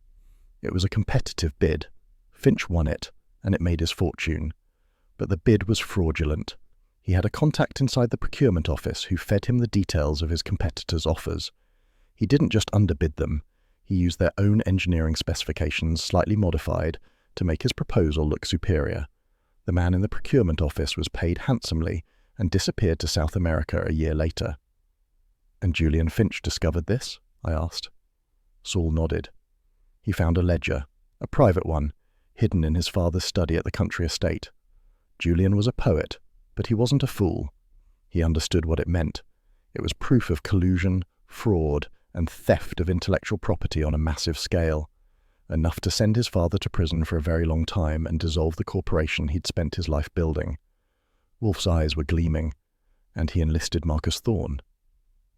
"It was a competitive bid. Finch won it, and it made his fortune. But the bid was fraudulent. He had a contact inside the procurement office who fed him the details of his competitors' offers. He didn't just underbid them. He used their own engineering specifications, slightly modified, to make his proposal look superior. The man in the procurement office was paid handsomely and disappeared to South America a year later." "And Julian Finch discovered this?" I asked. Saul nodded. "He found a ledger, a private one, hidden in his father's study at the country estate. Julian was a poet, but he wasn't a fool. He understood what it meant. It was proof of collusion, fraud, and theft of intellectual property on a massive scale, enough to send his father to prison for a very long time and dissolve the corporation he'd spent his life building." Wolfe's eyes were gleaming. "And he enlisted Marcus Thorne?"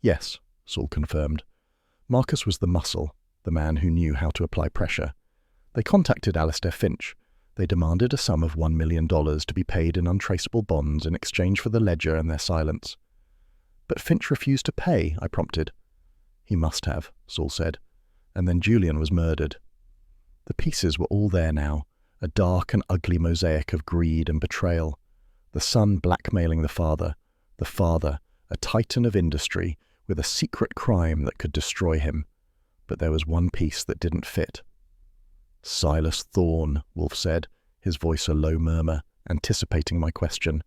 "Yes," Saul confirmed. "Marcus was the muscle, the man who knew how to apply pressure. They contacted Alistair Finch. They demanded a sum of $1 million to be paid in untraceable bonds in exchange for the ledger and their silence." "But Finch refused to pay," I prompted. "He must have," Saul said. "And then Julian was murdered." The pieces were all there now, a dark and ugly mosaic of greed and betrayal. The son blackmailing the father, a titan of industry, with a secret crime that could destroy him. But there was one piece that didn't fit. "Silas Thorne," Wolfe said, his voice a low murmur, anticipating my question.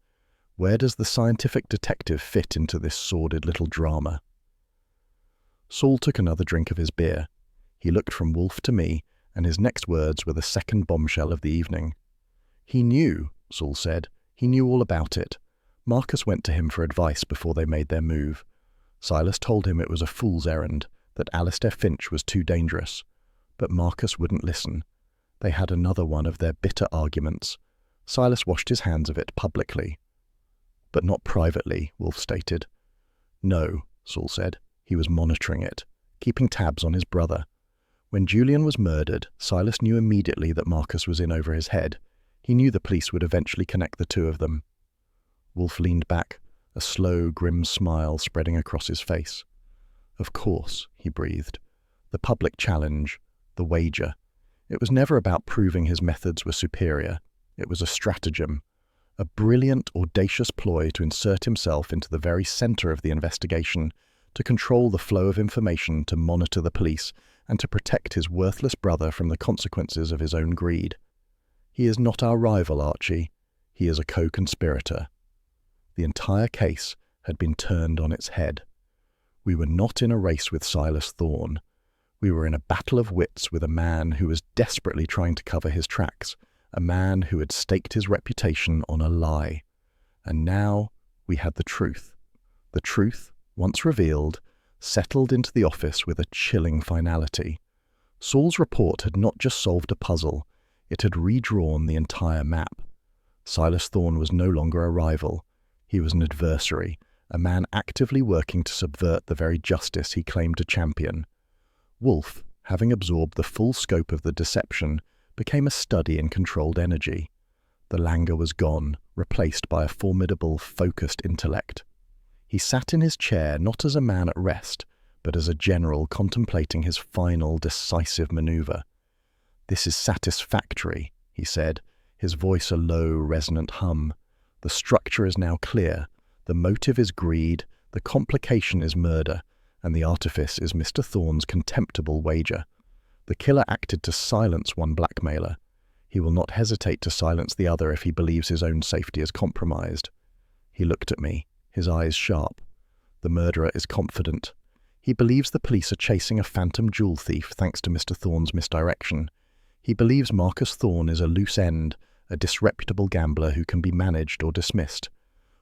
Where does the scientific detective fit into this sordid little drama? Saul took another drink of his beer. He looked from Wolfe to me, and his next words were the second bombshell of the evening. He knew, Saul said. He knew all about it. Marcus went to him for advice before they made their move. Silas told him it was a fool's errand, that Alistair Finch was too dangerous. But Marcus wouldn't listen. They had another one of their bitter arguments. Silas washed his hands of it publicly. But not privately, Wolfe stated. No, Saul said. He was monitoring it, keeping tabs on his brother. When Julian was murdered, Silas knew immediately that Marcus was in over his head. He knew the police would eventually connect the two of them. Wolfe leaned back, a slow, grim smile spreading across his face. Of course, he breathed. The public challenge, the wager. It was never about proving his methods were superior. It was a stratagem, a brilliant, audacious ploy to insert himself into the very center of the investigation, to control the flow of information, to monitor the police, and to protect his worthless brother from the consequences of his own greed. He is not our rival, Archie. He is a co-conspirator. The entire case had been turned on its head. We were not in a race with Silas Thorne. We were in a battle of wits with a man who was desperately trying to cover his tracks, a man who had staked his reputation on a lie. And now we had the truth. The truth, once revealed, settled into the office with a chilling finality. Saul's report had not just solved a puzzle, it had redrawn the entire map. Silas Thorne was no longer a rival. He was an adversary, a man actively working to subvert the very justice he claimed to champion. Wolfe, having absorbed the full scope of the deception, became a study in controlled energy. The languor was gone, replaced by a formidable, focused intellect. He sat in his chair not as a man at rest, but as a general contemplating his final, decisive maneuver. "This is satisfactory," he said, his voice a low, resonant hum. "The structure is now clear. The motive is greed, the complication is murder, and the artifice is Mr. Thorne's contemptible wager. The killer acted to silence one blackmailer. He will not hesitate to silence the other if he believes his own safety is compromised." He looked at me, his eyes sharp. The murderer is confident. He believes the police are chasing a phantom jewel thief thanks to Mr. Thorne's misdirection. He believes Marcus Thorne is a loose end, a disreputable gambler who can be managed or dismissed.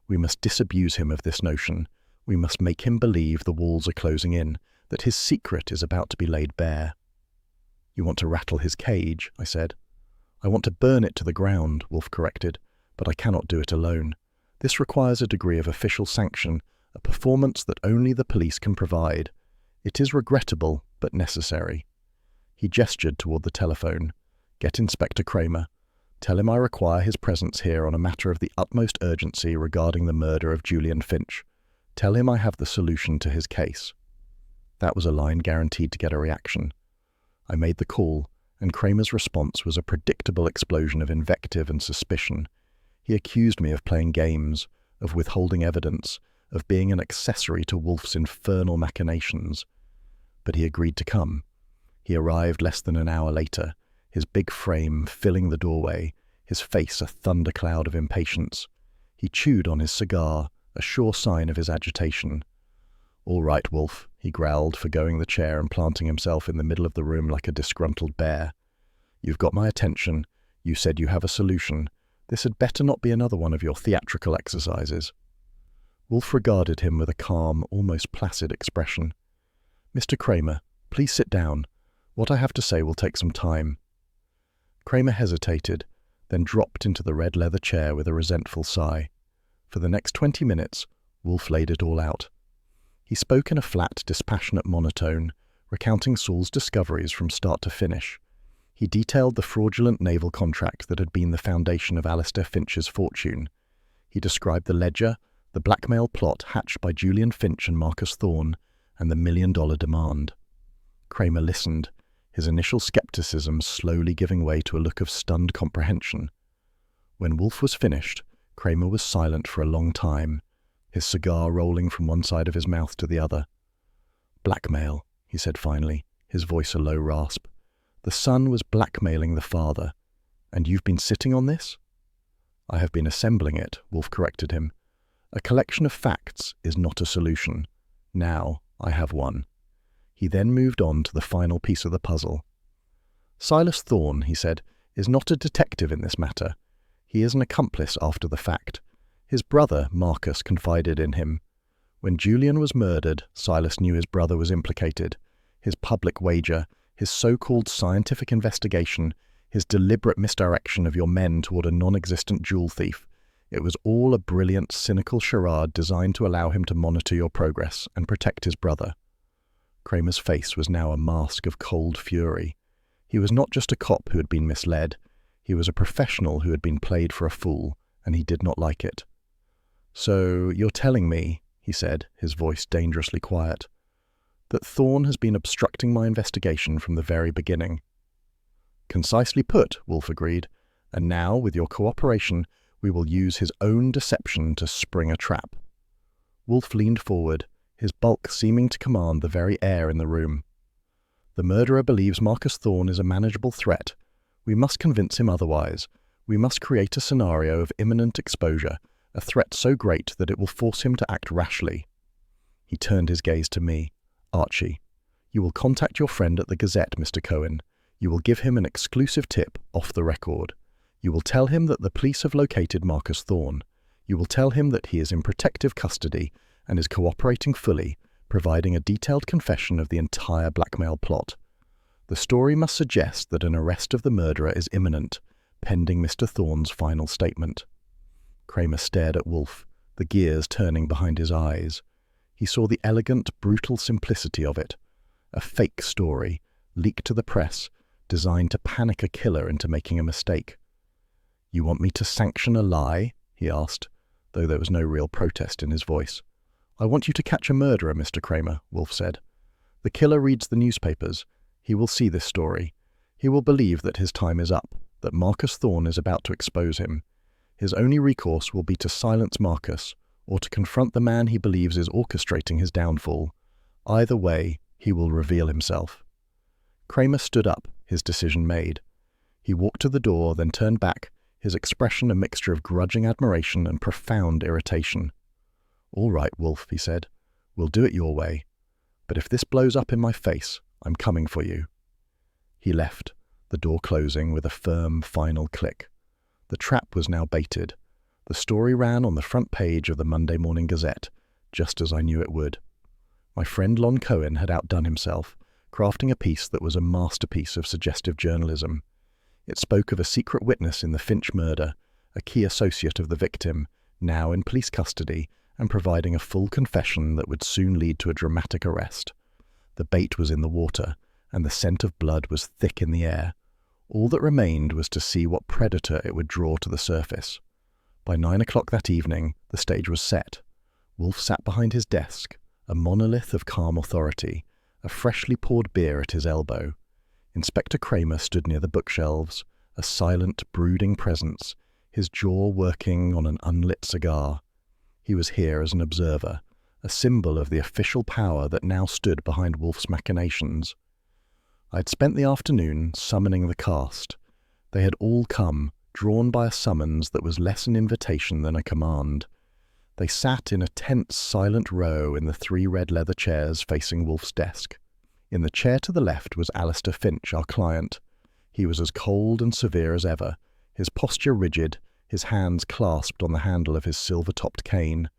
We must disabuse him of this notion. We must make him believe the walls are closing in, that his secret is about to be laid bare. "You want to rattle his cage," I said. "I want to burn it to the ground," Wolfe corrected, "but I cannot do it alone. This requires a degree of official sanction, a performance that only the police can provide. It is regrettable, but necessary." He gestured toward the telephone. "Get Inspector Kramer. Tell him I require his presence here on a matter of the utmost urgency regarding the murder of Julian Finch. Tell him I have the solution to his case." That was a line guaranteed to get a reaction. I made the call, and Kramer's response was a predictable explosion of invective and suspicion. He accused me of playing games, of withholding evidence, of being an accessory to Wolfe's infernal machinations. But he agreed to come. He arrived less than an hour later, his big frame filling the doorway, his face a thundercloud of impatience. He chewed on his cigar, a sure sign of his agitation. "All right, Wolfe," he growled, forgoing the chair and planting himself in the middle of the room like a disgruntled bear. "You've got my attention. You said you have a solution. This had better not be another one of your theatrical exercises." Wolfe regarded him with a calm, almost placid expression. "Mr. Kramer, please sit down. What I have to say will take some time." Kramer hesitated, then dropped into the red leather chair with a resentful sigh. For the next 20 minutes, Wolfe laid it all out. He spoke in a flat, dispassionate monotone, recounting Saul's discoveries from start to finish. He detailed the fraudulent naval contract that had been the foundation of Alistair Finch's fortune. He described the ledger, the blackmail plot hatched by Julian Finch and Marcus Thorne, and the $1 million demand. Kramer listened, his initial skepticism slowly giving way to a look of stunned comprehension. When Wolfe was finished, Kramer was silent for a long time, his cigar rolling from one side of his mouth to the other. "Blackmail," he said finally, his voice a low rasp. "The son was blackmailing the father. And you've been sitting on this?" "I have been assembling it," Wolfe corrected him. A collection of facts is not a solution. Now I have one. He then moved on to the final piece of the puzzle. Silas Thorne, he said, is not a detective in this matter. He is an accomplice after the fact. His brother, Marcus, confided in him. When Julian was murdered, Silas knew his brother was implicated. His public wager, his so-called scientific investigation, his deliberate misdirection of your men toward a non-existent jewel thief. It was all a brilliant, cynical charade designed to allow him to monitor your progress and protect his brother. Kramer's face was now a mask of cold fury. He was not just a cop who had been misled. He was a professional who had been played for a fool, and he did not like it. "So you're telling me," he said, his voice dangerously quiet, "that Thorne has been obstructing my investigation from the very beginning." "Concisely put," Wolfe agreed, "and now, with your cooperation, we will use his own deception to spring a trap." Wolfe leaned forward, his bulk seeming to command the very air in the room. "The murderer believes Marcus Thorne is a manageable threat. We must convince him otherwise. We must create a scenario of imminent exposure, a threat so great that it will force him to act rashly." He turned his gaze to me. "Archie, you will contact your friend at the Gazette, Mr. Cohen. You will give him an exclusive tip off the record. You will tell him that the police have located Marcus Thorne. You will tell him that he is in protective custody and is cooperating fully, providing a detailed confession of the entire blackmail plot. The story must suggest that an arrest of the murderer is imminent, pending Mr. Thorne's final statement." Kramer stared at Wolfe, the gears turning behind his eyes. He saw the elegant, brutal simplicity of it. A fake story, leaked to the press, designed to panic a killer into making a mistake. "You want me to sanction a lie?" he asked, though there was no real protest in his voice. "I want you to catch a murderer, Mr. Kramer," Wolfe said. "The killer reads the newspapers. He will see this story. He will believe that his time is up, that Marcus Thorne is about to expose him. His only recourse will be to silence Marcus, or to confront the man he believes is orchestrating his downfall. Either way, he will reveal himself." Kramer stood up, his decision made. He walked to the door, then turned back, his expression a mixture of grudging admiration and profound irritation. "All right, Wolfe," he said. "We'll do it your way. But if this blows up in my face, I'm coming for you." He left, the door closing with a firm, final click. The trap was now baited. The story ran on the front page of the Monday Morning Gazette, just as I knew it would. My friend Lon Cohen had outdone himself, crafting a piece that was a masterpiece of suggestive journalism. It spoke of a secret witness in the Finch murder, a key associate of the victim, now in police custody, and providing a full confession that would soon lead to a dramatic arrest. The bait was in the water, and the scent of blood was thick in the air. All that remained was to see what predator it would draw to the surface. By 9 o'clock that evening, the stage was set. Wolfe sat behind his desk, a monolith of calm authority, a freshly poured beer at his elbow. Inspector Kramer stood near the bookshelves, a silent, brooding presence, his jaw working on an unlit cigar. He was here as an observer, a symbol of the official power that now stood behind Wolfe's machinations. I'd spent the afternoon summoning the cast. They had all come, drawn by a summons that was less an invitation than a command. They sat in a tense, silent row in the 3 red leather chairs facing Wolfe's desk. In the chair to the left was Alistair Finch, our client. He was as cold and severe as ever, his posture rigid, his hands clasped on the handle of his silver-topped cane.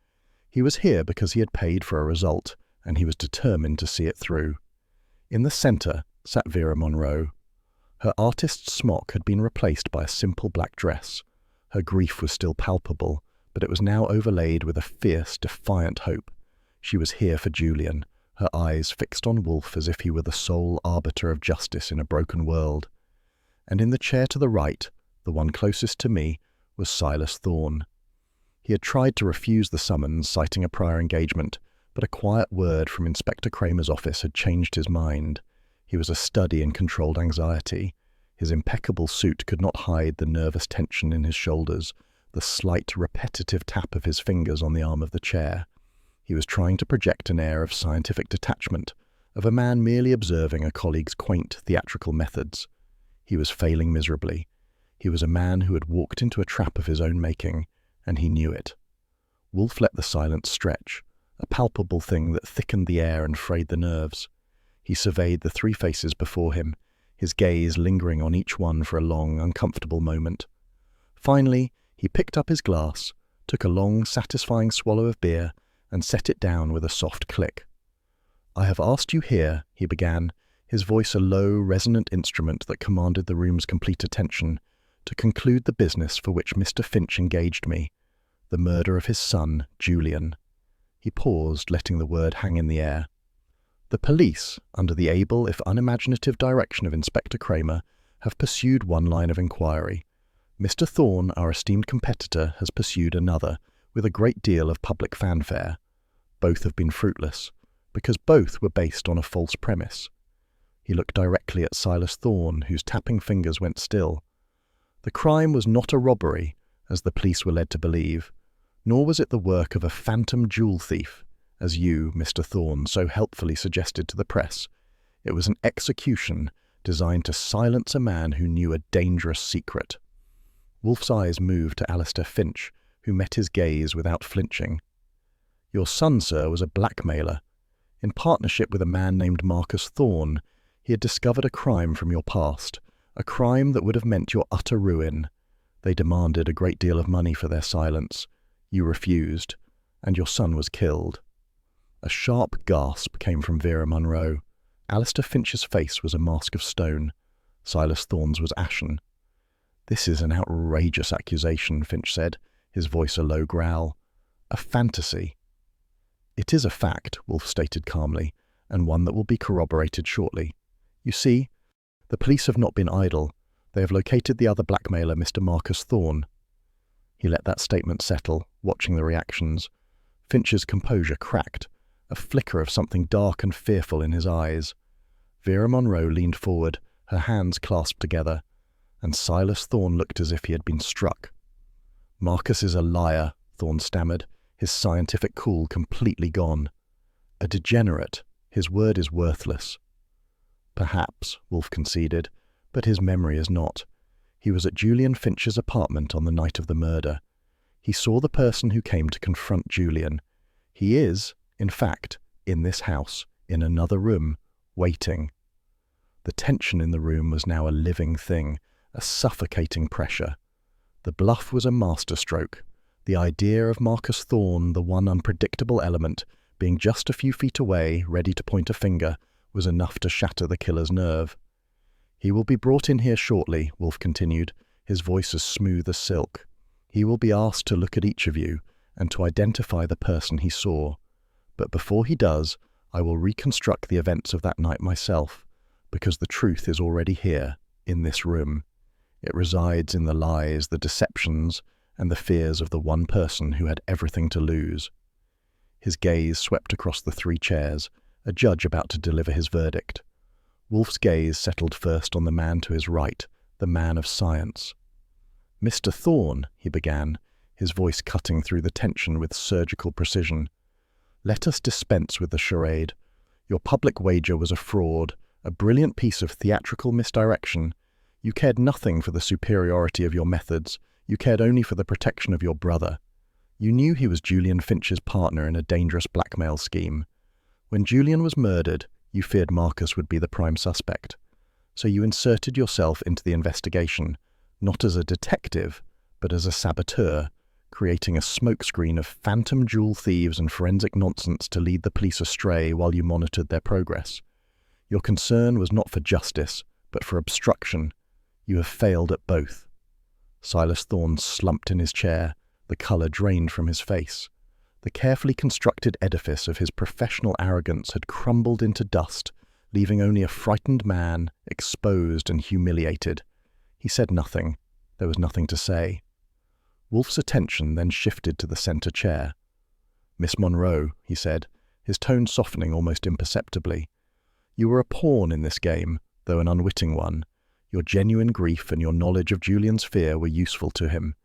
He was here because he had paid for a result, and he was determined to see it through. In the centre sat Vera Monroe. Her artist's smock had been replaced by a simple black dress. Her grief was still palpable, but it was now overlaid with a fierce, defiant hope. She was here for Julian, her eyes fixed on Wolfe as if he were the sole arbiter of justice in a broken world. And in the chair to the right, the one closest to me, was Silas Thorne. He had tried to refuse the summons, citing a prior engagement, but a quiet word from Inspector Kramer's office had changed his mind. He was a study in controlled anxiety. His impeccable suit could not hide the nervous tension in his shoulders, the slight, repetitive tap of his fingers on the arm of the chair. He was trying to project an air of scientific detachment, of a man merely observing a colleague's quaint, theatrical methods. He was failing miserably. He was a man who had walked into a trap of his own making, and he knew it. Wolfe let the silence stretch, a palpable thing that thickened the air and frayed the nerves. He surveyed the three faces before him, his gaze lingering on each one for a long, uncomfortable moment. Finally, he picked up his glass, took a long, satisfying swallow of beer, and set it down with a soft click. "I have asked you here," he began, his voice a low, resonant instrument that commanded the room's complete attention, "to conclude the business for which Mr. Finch engaged me, the murder of his son, Julian." He paused, letting the word hang in the air. "The police, under the able if unimaginative direction of Inspector Kramer, have pursued one line of inquiry. Mr. Thorne, our esteemed competitor, has pursued another, with a great deal of public fanfare. Both have been fruitless, because both were based on a false premise." He looked directly at Silas Thorne, whose tapping fingers went still. "The crime was not a robbery, as the police were led to believe, nor was it the work of a phantom jewel thief, as you, Mr. Thorne, so helpfully suggested to the press. It was an execution designed to silence a man who knew a dangerous secret." Wolfe's eyes moved to Alistair Finch, who met his gaze without flinching. "Your son, sir, was a blackmailer. In partnership with a man named Marcus Thorne, he had discovered a crime from your past, a crime that would have meant your utter ruin. They demanded a great deal of money for their silence. You refused, and your son was killed." A sharp gasp came from Vera Munro. Alistair Finch's face was a mask of stone. Silas Thorne's was ashen. "This is an outrageous accusation," Finch said, his voice a low growl. "A fantasy." "It is a fact," Wolfe stated calmly, "and one that will be corroborated shortly. You see, the police have not been idle. They have located the other blackmailer, Mr. Marcus Thorne." He let that statement settle, watching the reactions. Finch's composure cracked, a flicker of something dark and fearful in his eyes. Vera Munro leaned forward, her hands clasped together, and Silas Thorne looked as if he had been struck. "Marcus is a liar," Thorne stammered, his scientific cool completely gone. "A degenerate. His word is worthless." "Perhaps," Wolfe conceded, "but his memory is not. He was at Julian Finch's apartment on the night of the murder. He saw the person who came to confront Julian. He is, in fact, in this house, in another room, waiting." The tension in the room was now a living thing, a suffocating pressure. The bluff was a masterstroke. The idea of Marcus Thorne, the one unpredictable element, being just a few feet away, ready to point a finger, was enough to shatter the killer's nerve. "He will be brought in here shortly," Wolfe continued, his voice as smooth as silk. "He will be asked to look at each of you and to identify the person he saw. But before he does, I will reconstruct the events of that night myself, because the truth is already here, in this room. It resides in the lies, the deceptions, and the fears of the one person who had everything to lose." His gaze swept across the three chairs, a judge about to deliver his verdict. Wolfe's gaze settled first on the man to his right, the man of science. "Mr. Thorne," he began, his voice cutting through the tension with surgical precision, "let us dispense with the charade. Your public wager was a fraud, a brilliant piece of theatrical misdirection. You cared nothing for the superiority of your methods. You cared only for the protection of your brother. You knew he was Julian Finch's partner in a dangerous blackmail scheme. When Julian was murdered, you feared Marcus would be the prime suspect. So you inserted yourself into the investigation, not as a detective, but as a saboteur, creating a smokescreen of phantom jewel thieves and forensic nonsense to lead the police astray while you monitored their progress. Your concern was not for justice, but for obstruction. You have failed at both." Silas Thorne slumped in his chair, the colour drained from his face. The carefully constructed edifice of his professional arrogance had crumbled into dust, leaving only a frightened man, exposed and humiliated. He said nothing. There was nothing to say. Wolfe's attention then shifted to the centre chair. "Miss Munro," he said, his tone softening almost imperceptibly. "You were a pawn in this game, though an unwitting one. Your genuine grief and your knowledge of Julian's fear were useful to him.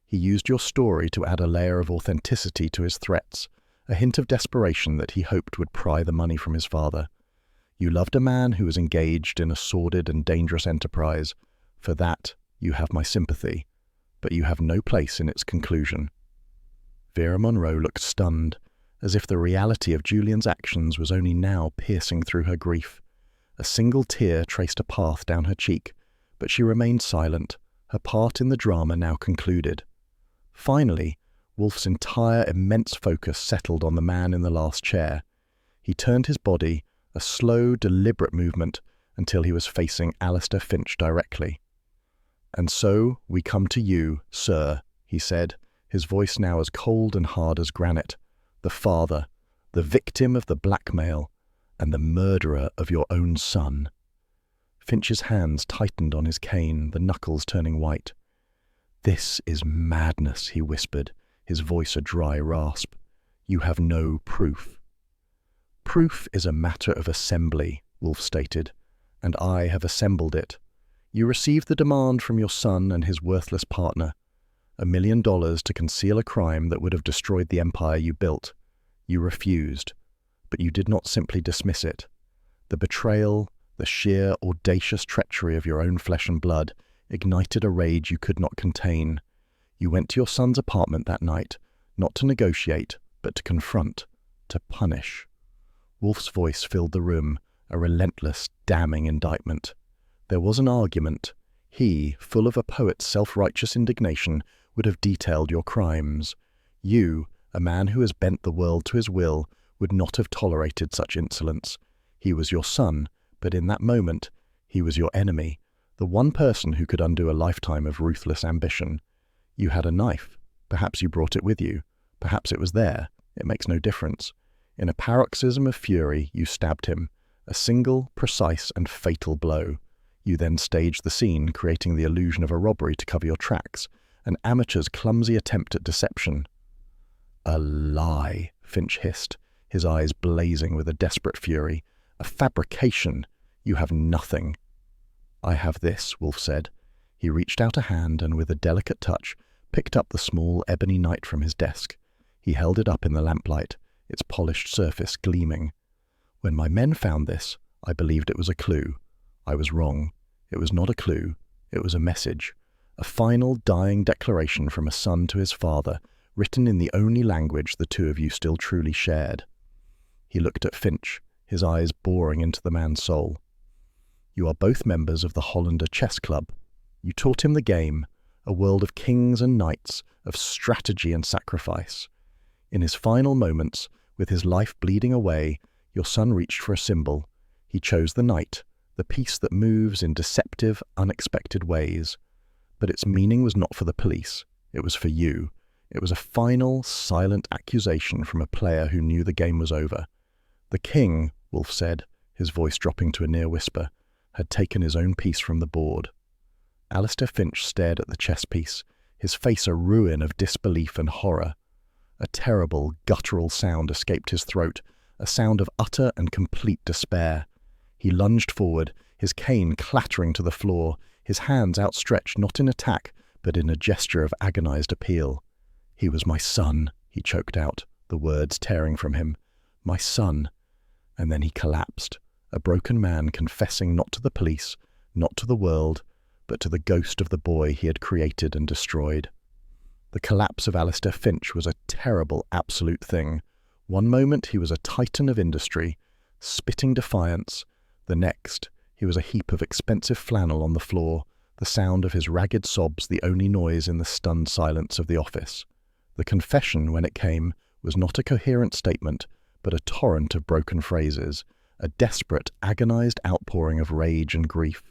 He used your story to add a layer of authenticity to his threats, a hint of desperation that he hoped would pry the money from his father. You loved a man who was engaged in a sordid and dangerous enterprise. For that, you have my sympathy, but you have no place in its conclusion." Vera Monroe looked stunned, as if the reality of Julian's actions was only now piercing through her grief. A single tear traced a path down her cheek, but she remained silent, her part in the drama now concluded. Finally, Wolfe's entire immense focus settled on the man in the last chair. He turned his body, a slow, deliberate movement, until he was facing Alistair Finch directly. "And so we come to you, sir," he said, his voice now as cold and hard as granite. "The father, the victim of the blackmail, and the murderer of your own son." Finch's hands tightened on his cane, the knuckles turning white. "This is madness," he whispered, his voice a dry rasp. "You have no proof." "Proof is a matter of assembly," Wolfe stated, "and I have assembled it. You received the demand from your son and his worthless partner, $1 million to conceal a crime that would have destroyed the empire you built. You refused, but you did not simply dismiss it. The betrayal, the sheer, audacious treachery of your own flesh and blood ignited a rage you could not contain. You went to your son's apartment that night, not to negotiate, but to confront, to punish." Wolfe's voice filled the room, a relentless, damning indictment. There was an argument. He, full of a poet's self-righteous indignation, would have detailed your crimes. You, a man who has bent the world to his will, would not have tolerated such insolence. He was your son, but in that moment, he was your enemy, the one person who could undo a lifetime of ruthless ambition. You had a knife. Perhaps you brought it with you. Perhaps it was there. It makes no difference. In a paroxysm of fury, you stabbed him, a single, precise, and fatal blow. You then staged the scene, creating the illusion of a robbery to cover your tracks, an amateur's clumsy attempt at deception. "A lie," Finch hissed, his eyes blazing with a desperate fury. "A fabrication. You have nothing." "I have this," Wolfe said. He reached out a hand and, with a delicate touch, picked up the small ebony knight from his desk. He held it up in the lamplight, its polished surface gleaming. "When my men found this, I believed it was a clue. I was wrong. It was not a clue. It was a message. A final, dying declaration from a son to his father, written in the only language the two of you still truly shared." He looked at Finch, his eyes boring into the man's soul. "You are both members of the Hollander Chess Club. You taught him the game, a world of kings and knights, of strategy and sacrifice. In his final moments, with his life bleeding away, your son reached for a symbol. He chose the knight, the piece that moves in deceptive, unexpected ways. But its meaning was not for the police. It was for you. It was a final, silent accusation from a player who knew the game was over. The king," Wolfe said, his voice dropping to a near whisper, "had taken his own piece from the board." Alistair Finch stared at the chess piece, his face a ruin of disbelief and horror. A terrible, guttural sound escaped his throat, a sound of utter and complete despair. He lunged forward, his cane clattering to the floor, his hands outstretched not in attack, but in a gesture of agonized appeal. "He was my son," he choked out, the words tearing from him. "My son." And then he collapsed, a broken man confessing not to the police, not to the world, but to the ghost of the boy he had created and destroyed. The collapse of Alistair Finch was a terrible, absolute thing. One moment he was a titan of industry, spitting defiance. The next, he was a heap of expensive flannel on the floor, the sound of his ragged sobs the only noise in the stunned silence of the office. The confession, when it came, was not a coherent statement, but a torrent of broken phrases, a desperate, agonized outpouring of rage and grief.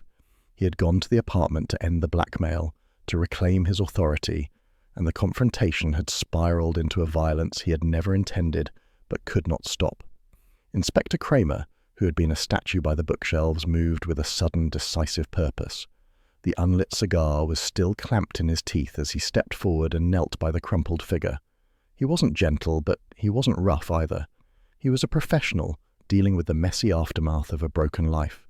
He had gone to the apartment to end the blackmail, to reclaim his authority, and the confrontation had spiraled into a violence he had never intended, but could not stop. Inspector Kramer, who had been a statue by the bookshelves, moved with a sudden, decisive purpose. The unlit cigar was still clamped in his teeth as he stepped forward and knelt by the crumpled figure. He wasn't gentle, but he wasn't rough either. He was a professional, dealing with the messy aftermath of a broken life.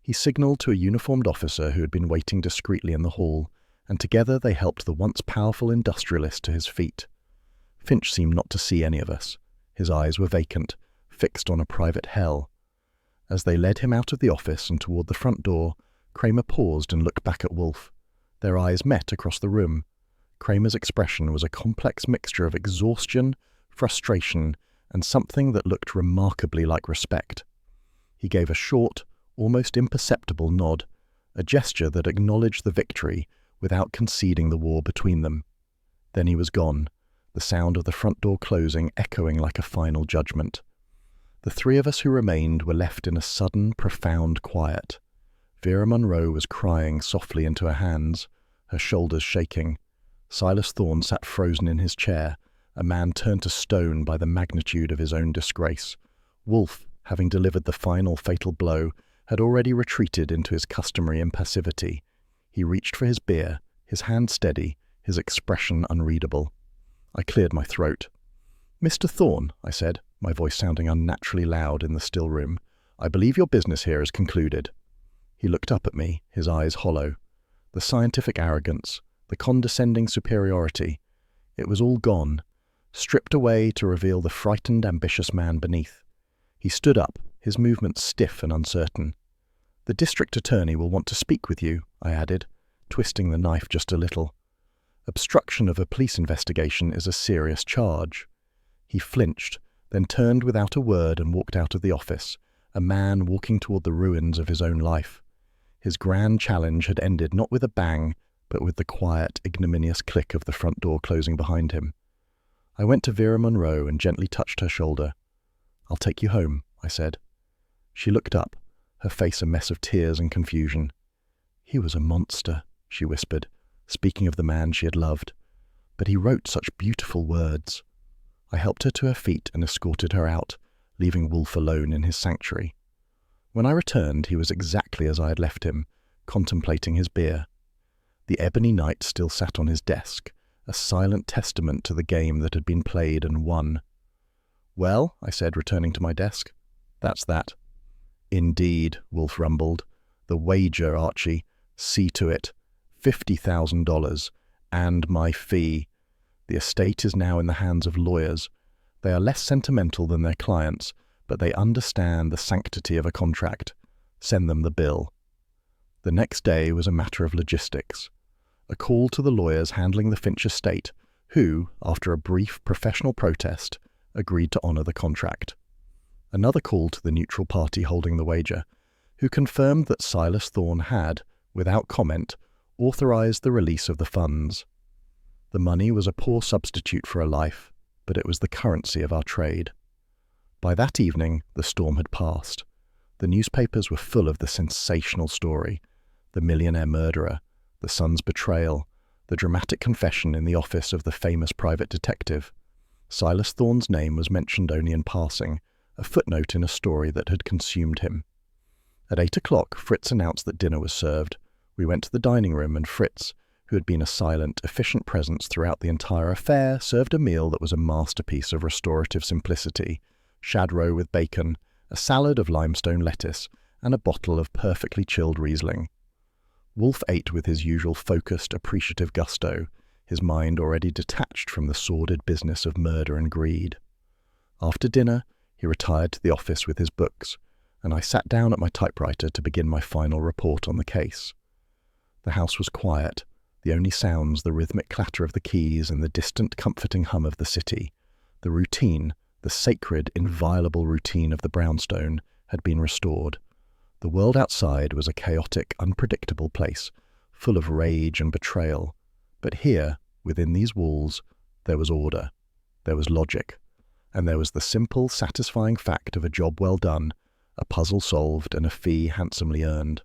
He signalled to a uniformed officer who had been waiting discreetly in the hall, and together they helped the once powerful industrialist to his feet. Finch seemed not to see any of us. His eyes were vacant, fixed on a private hell. As they led him out of the office and toward the front door, Kramer paused and looked back at Wolfe. Their eyes met across the room. Kramer's expression was a complex mixture of exhaustion, frustration, and something that looked remarkably like respect. He gave a short, almost imperceptible nod, a gesture that acknowledged the victory without conceding the war between them. Then he was gone, the sound of the front door closing echoing like a final judgment. The three of us who remained were left in a sudden, profound quiet. Vera Munro was crying softly into her hands, her shoulders shaking. Silas Thorne sat frozen in his chair, a man turned to stone by the magnitude of his own disgrace. Wolfe, having delivered the final fatal blow, had already retreated into his customary impassivity. He reached for his beer, his hand steady, his expression unreadable. I cleared my throat. "Mr. Thorne," I said, my voice sounding unnaturally loud in the still room, "I believe your business here is concluded." He looked up at me, his eyes hollow. The scientific arrogance, the condescending superiority, it was all gone, stripped away to reveal the frightened, ambitious man beneath. He stood up, his movements stiff and uncertain. "The district attorney will want to speak with you," I added, twisting the knife just a little. "Obstruction of a police investigation is a serious charge." He flinched, then turned without a word and walked out of the office, a man walking toward the ruins of his own life. His grand challenge had ended not with a bang, but with the quiet, ignominious click of the front door closing behind him. I went to Vera Munro and gently touched her shoulder. "I'll take you home," I said. She looked up, her face a mess of tears and confusion. "He was a monster," she whispered, speaking of the man she had loved. "But he wrote such beautiful words." I helped her to her feet and escorted her out, leaving Wolfe alone in his sanctuary. When I returned, he was exactly as I had left him, contemplating his beer. The ebony knight still sat on his desk, a silent testament to the game that had been played and won. "Well," I said, returning to my desk, "that's that." "Indeed," Wolfe rumbled. "The wager, Archie. See to it. $50,000. And my fee. The estate is now in the hands of lawyers. They are less sentimental than their clients, but they understand the sanctity of a contract. Send them the bill." The next day was a matter of logistics. A call to the lawyers handling the Finch estate, who, after a brief professional protest, agreed to honour the contract. Another call to the neutral party holding the wager, who confirmed that Silas Thorne had, without comment, authorised the release of the funds. The money was a poor substitute for a life, but it was the currency of our trade. By that evening, the storm had passed. The newspapers were full of the sensational story, the millionaire murderer, the son's betrayal, the dramatic confession in the office of the famous private detective. Silas Thorne's name was mentioned only in passing, a footnote in a story that had consumed him. At 8 o'clock, Fritz announced that dinner was served. We went to the dining room, and Fritz, who had been a silent, efficient presence throughout the entire affair, served a meal that was a masterpiece of restorative simplicity: shad roe with bacon, a salad of limestone lettuce, and a bottle of perfectly chilled Riesling. Wolfe ate with his usual focused, appreciative gusto, his mind already detached from the sordid business of murder and greed. After dinner, he retired to the office with his books, and I sat down at my typewriter to begin my final report on the case. The house was quiet, the only sounds the rhythmic clatter of the keys and the distant, comforting hum of the city. The routine, the sacred, inviolable routine of the brownstone, had been restored. The world outside was a chaotic, unpredictable place, full of rage and betrayal. But here, within these walls, there was order, there was logic, and there was the simple, satisfying fact of a job well done, a puzzle solved, and a fee handsomely earned.